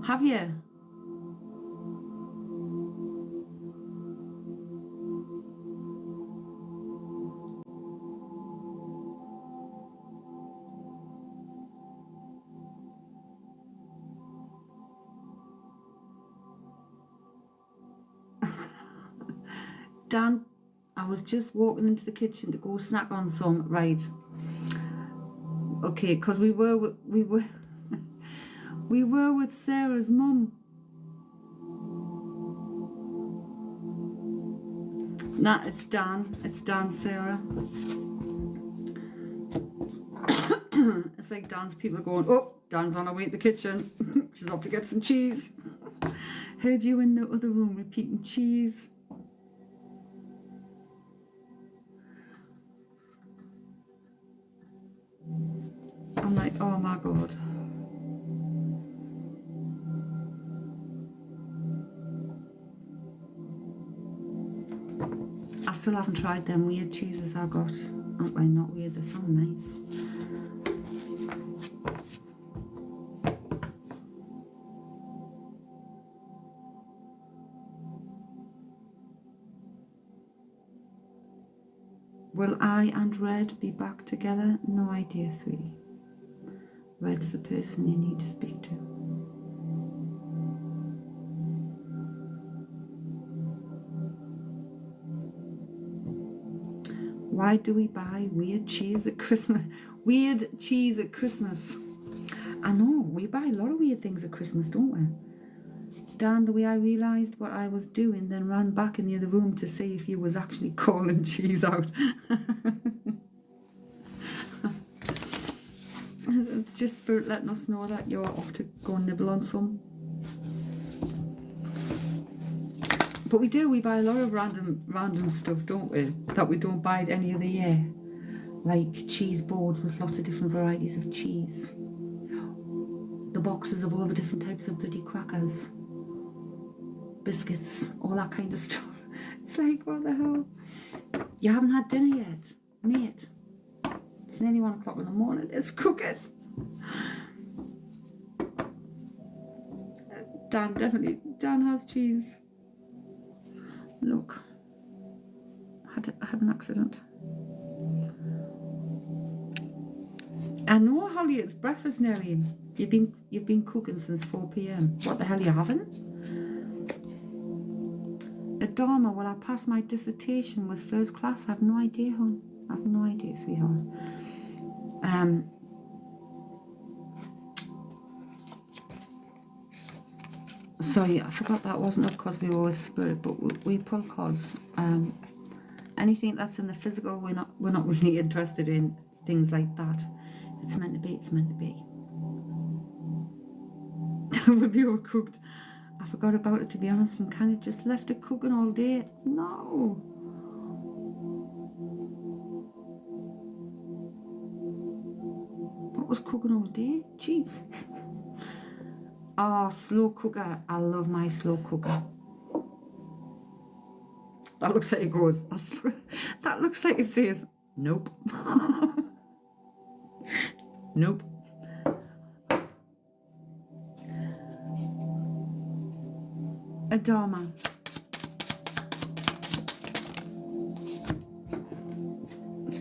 Have you? Dan, I was just walking into the kitchen to go snack on some, right? Okay, because we were with Sarah's mum. Nah, it's Dan, Sarah. It's like Dan's people are going, oh, Dan's on her way to the kitchen. She's off to get some cheese. Heard you in the other room repeating cheese. I'm like, oh my God. I still haven't tried them weird cheeses I got. Oh, well, not weird, they sound nice. Will I and Red be back together? No idea, sweetie. Red's the person you need to speak to. Why do we buy weird cheese at Christmas? Weird cheese at Christmas. I know, we buy a lot of weird things at Christmas, don't we? Dan, the way I realised what I was doing, then ran back in the other room to see if you was actually calling cheese out. It's just Spirit letting us know that you're off to go and nibble on some. But we buy a lot of random stuff, don't we? That we don't buy any other year. Like cheese boards with lots of different varieties of cheese. The boxes of all the different types of bloody crackers. Biscuits, all that kind of stuff. It's like, what the hell? You haven't had dinner yet, mate. It's nearly 1 o'clock in the morning. It's cooking. Dan has cheese. Look, I had an accident. I know, Holly, it's breakfast nearly. You've been cooking since 4 p.m. What the hell are you having? Adama, will I pass my dissertation with first class? I have no idea, hon. I have no idea, sweetheart. Sorry, I forgot that wasn't up because we were with Spirit, but we pull cards. Anything that's in the physical, we're not really interested in things like that. If it's meant to be, it's meant to be. That would be overcooked. I forgot about it, to be honest, and kind of just left it cooking all day. No. What was cooking all day? Jeez. Oh, slow cooker. I love my slow cooker. That looks like it goes. That looks like it says, nope. Nope. Adama.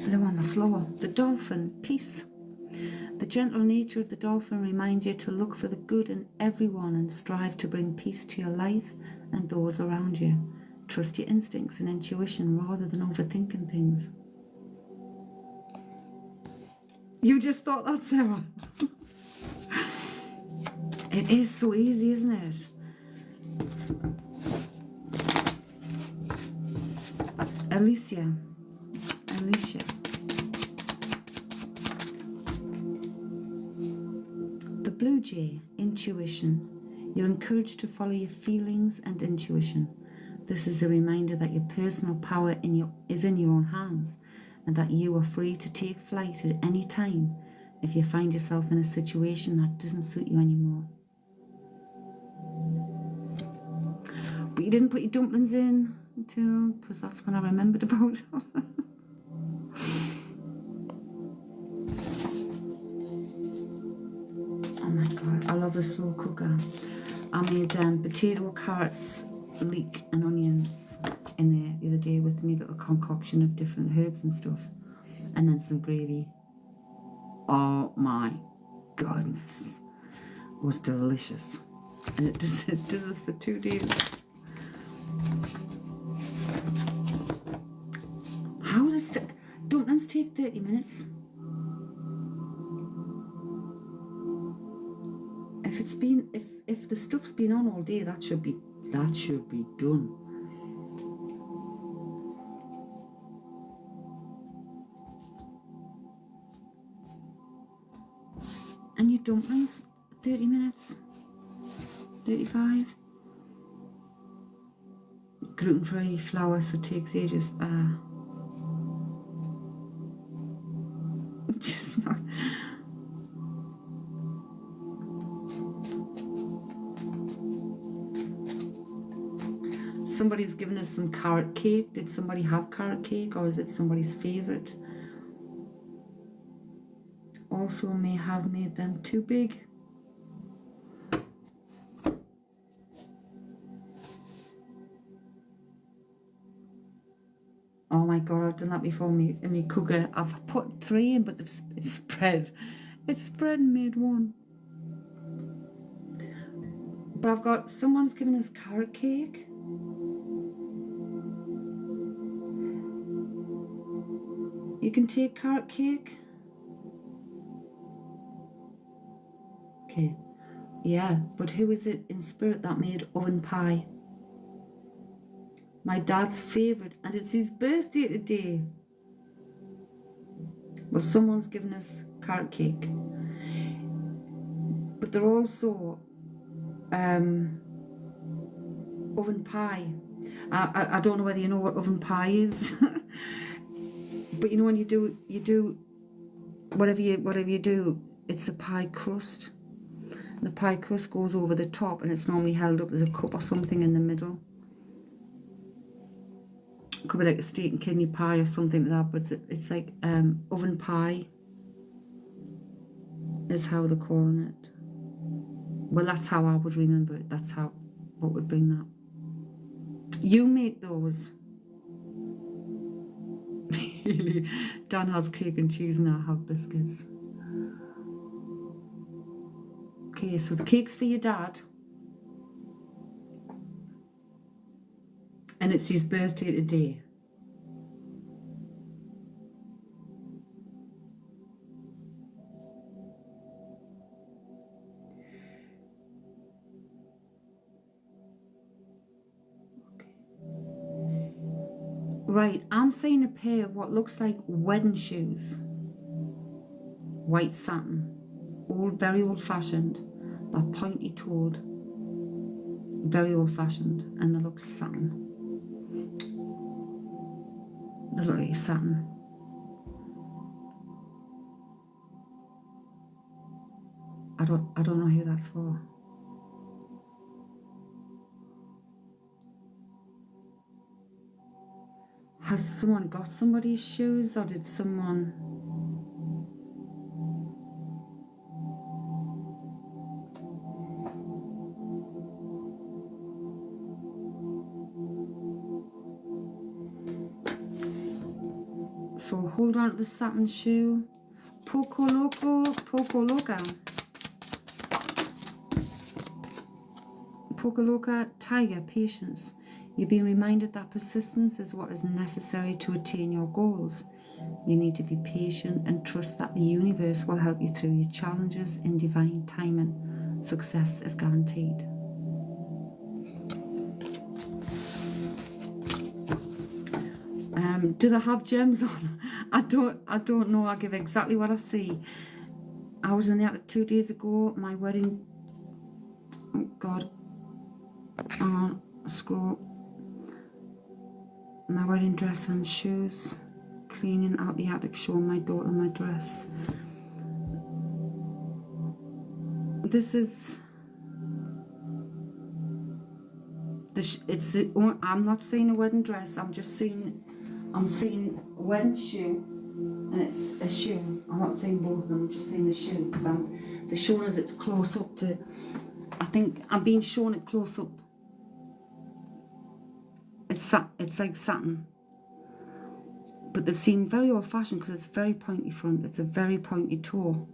Flew on the floor. The dolphin. Peace. The gentle nature of the dolphin reminds you to look for the good in everyone and strive to bring peace to your life and those around you. Trust your instincts and intuition rather than overthinking things. You just thought that, Sarah? It is so easy, isn't it? Alicia. The blue jay, intuition. You're encouraged to follow your feelings and intuition. This is a reminder that your personal power is in your own hands, and that you are free to take flight at any time if you find yourself in a situation that doesn't suit you anymore. But you didn't put your dumplings in until, because that's when I remembered about it. Oh my god, I love a slow cooker. I made potato, carrots, leek and onions in there the other day with me little concoction of different herbs and stuff, and then some gravy. Oh my goodness, it was delicious, and it does this for 2 days. How does dumplings take 30 minutes? If the stuff's been on all day, that should be done. And your dumplings, 30 minutes, 35. Gluten-free flour, so it takes ages. Just not. Somebody's given us some carrot cake. Did somebody have carrot cake, or is it somebody's favourite? Also may have made them too big. Oh my god, I've done that before in my cooker. I've put 3 in, but it's spread. It's spread and made 1. But I've got, someone's given us carrot cake. You can take carrot cake. Okay. Yeah, but who is it in spirit that made oven pie? My dad's favourite, and it's his birthday today. Well, someone's given us carrot cake. But they're also oven pie. I don't know whether you know what oven pie is. But you know when you do whatever you do, it's a pie crust. The pie crust goes over the top, and it's normally held up. There's a cup or something in the middle. It could be like a steak and kidney pie or something like that, but it's like oven pie is how they're calling it. Well, that's how I would remember it. That's how what would bring that. You make those. Really, Dan has cake and cheese and I have biscuits. Okay, so the cake's for your dad. And it's his birthday today. Right, I'm seeing a pair of what looks like wedding shoes. White satin. Very old-fashioned. They're pointy-toed. Very old-fashioned. And they look satin. They look like satin. I don't know who that's for. Has someone got somebody's shoes, or did someone... So hold on to the satin shoe. Poco Loco, Poco Loca. Pocaloka, tiger, patience. You're being reminded that persistence is what is necessary to attain your goals. You need to be patient and trust that the universe will help you through your challenges in divine timing. Success is guaranteed. Do they have gems on? I don't know. I give exactly what I see. I was in the attic 2 days ago. My wedding. Oh God. Scroll. My wedding dress and shoes. Cleaning out the attic, showing my daughter my dress. This is. I'm not seeing a wedding dress. I'm seeing a wedding shoe, and it's a shoe. I'm not seeing both of them. I'm just seeing the shoe. They're showing us it close up to. I think I'm being shown it close up. It's like satin, but they seem very old-fashioned because it's very pointy front. It's a very pointy toe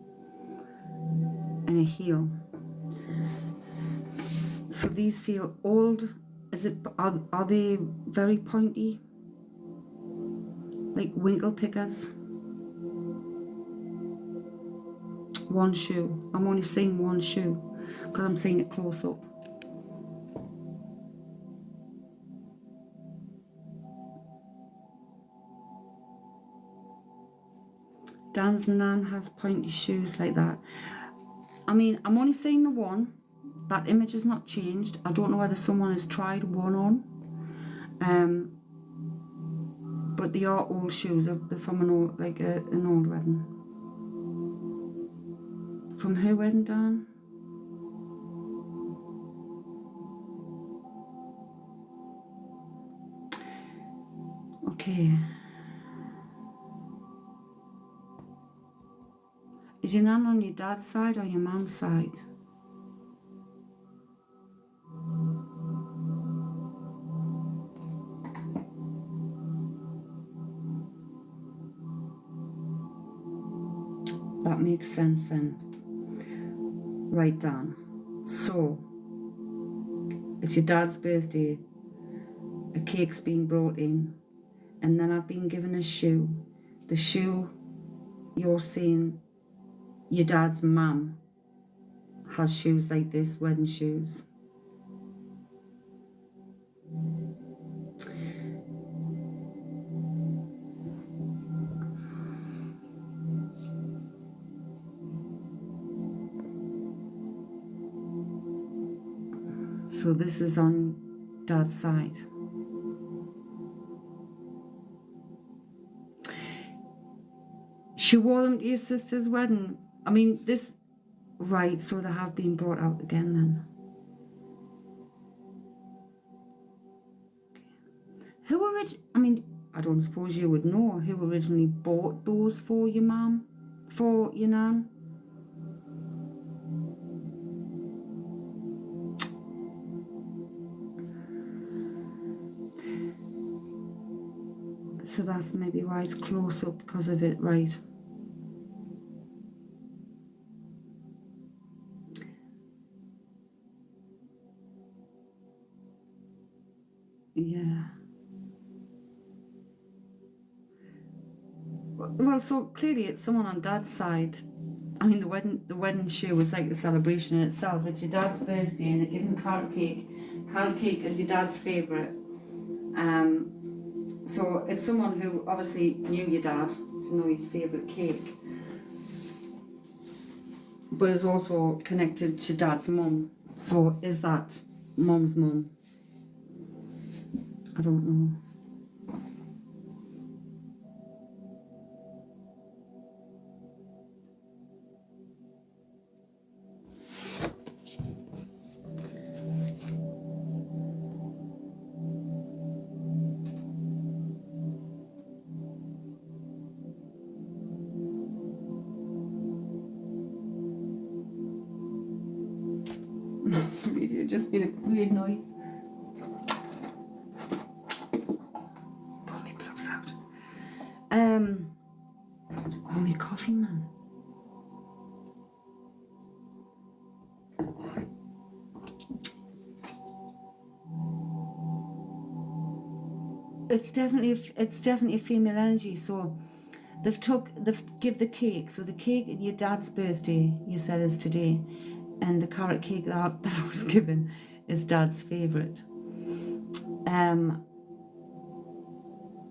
and a heel. So these feel old. Are they very pointy? Like winkle pickers? One shoe. I'm only seeing one shoe because I'm seeing it close up. Dan's nan has pointy shoes like that. I mean, I'm only seeing the one. That image has not changed. I don't know whether someone has tried one on. But they are old shoes. They're from an old wedding. From her wedding, Dan? Okay. Is your nan on your dad's side or your mum's side? That makes sense then. Right, Dan. So, it's your dad's birthday. A cake's being brought in. And then I've been given a shoe. The shoe, you're saying your dad's mum has shoes like this, wedding shoes. So this is on dad's side. She wore them to your sister's wedding. I mean, this, right, so they have been brought out again then. I don't suppose you would know who originally bought those for your mum, for your nan? So that's maybe why it's close up, because of it, right? Yeah. Well, so clearly it's someone on dad's side. I mean, the wedding shoe was like the celebration in itself. It's your dad's birthday and they're giving carrot cake. Carrot cake is your dad's favourite. So it's someone who obviously knew your dad to know his favourite cake, but is also connected to dad's mum. So is that mum's mum? I don't know. It just made a weird noise. Pull my plugs out. Oh, my coffee, man. it's definitely a female energy. So they've give the cake. So the cake at your dad's birthday, you said, is today, and the carrot cake that I was given is dad's favourite.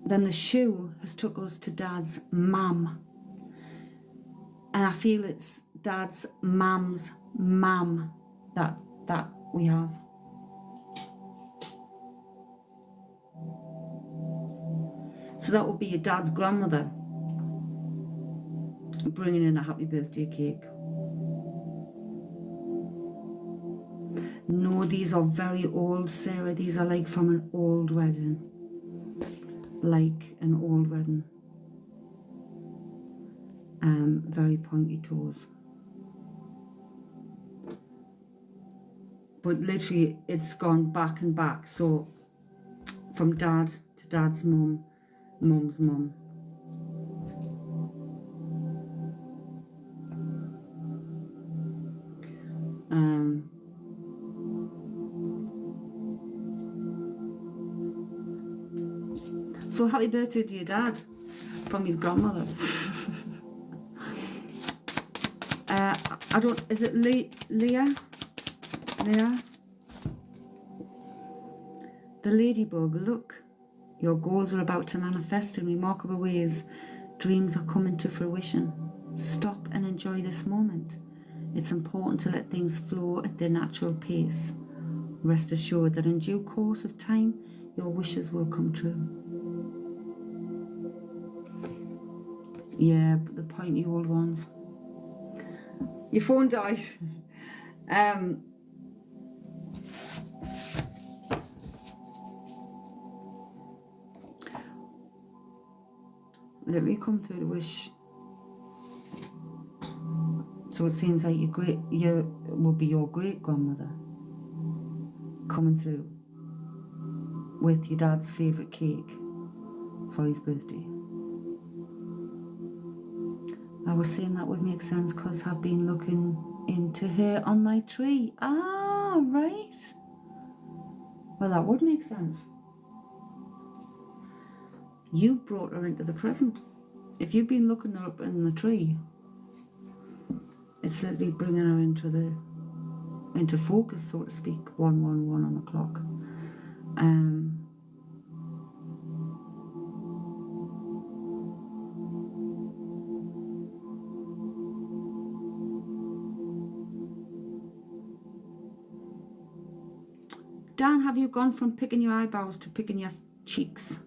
Then the shoe has took us to dad's mum, and I feel it's dad's mum's mum that we have. So that would be your dad's grandmother bringing in a happy birthday cake. No, these are very old, Sarah. These are like from an old wedding. Like an old wedding. Very pointy toes. But literally it's gone back and back. So from dad to dad's mum, mum's mum. So happy birthday to your dad from his grandmother. I don't, is it Leah? Leah? The ladybug, look. Your goals are about to manifest in remarkable ways. Dreams are coming to fruition. Stop and enjoy this moment. It's important to let things flow at their natural pace. Rest assured that in due course of time, your wishes will come true. Yeah, but the pointy old ones. Your phone died. Let me come through the wish. So it seems like your will be your great grandmother coming through with your dad's favourite cake for his birthday. I was saying that would make sense because I've been looking into her on my tree. Ah, right. Well, that would make sense. You've brought her into the present. If you've been looking her up in the tree, it's certainly bringing her into focus, so to speak. 111 on the clock. Dan, have you gone from picking your eyebrows to picking your cheeks?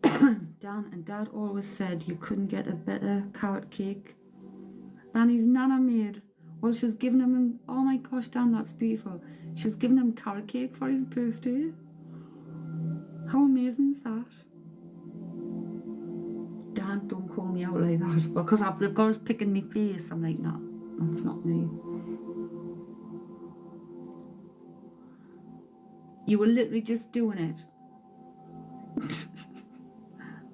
Dan and Dad always said you couldn't get a better carrot cake than his nana made. Well, she's given him, oh my gosh, Dan, that's beautiful. She's given him carrot cake for his birthday. How amazing is that? Dan, don't call me out like that. Because the girl's picking me face. I'm like, no, that's not me. You were literally just doing it.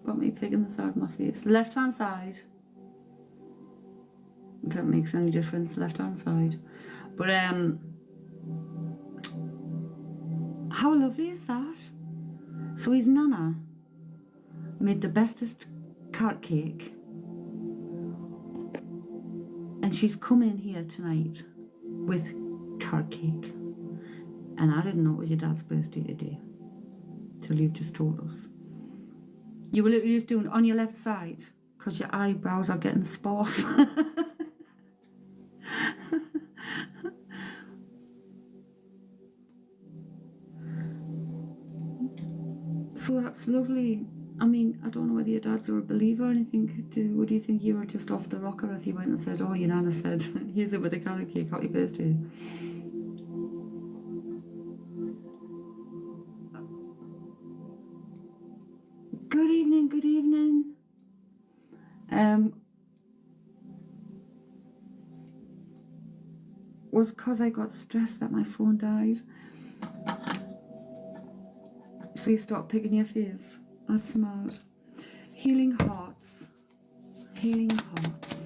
Got me picking the side of my face. Left hand side. If that makes any difference, left hand side. But how lovely is that? So his nana made the bestest carrot cake, and she's come in here tonight with carrot cake. And I didn't know it was your dad's birthday today till you've just told us. You were literally just doing it on your left side because your eyebrows are getting sparse. So that's lovely. I mean, I don't know whether your dad's a believer or anything. Would you think you were just off the rocker if you went and said, oh, your nana said, here's a bit of carrot cake, happy birthday? Good evening, good evening. Was because I got stressed that my phone died. So you start picking your face. That's smart. Healing hearts. Healing hearts.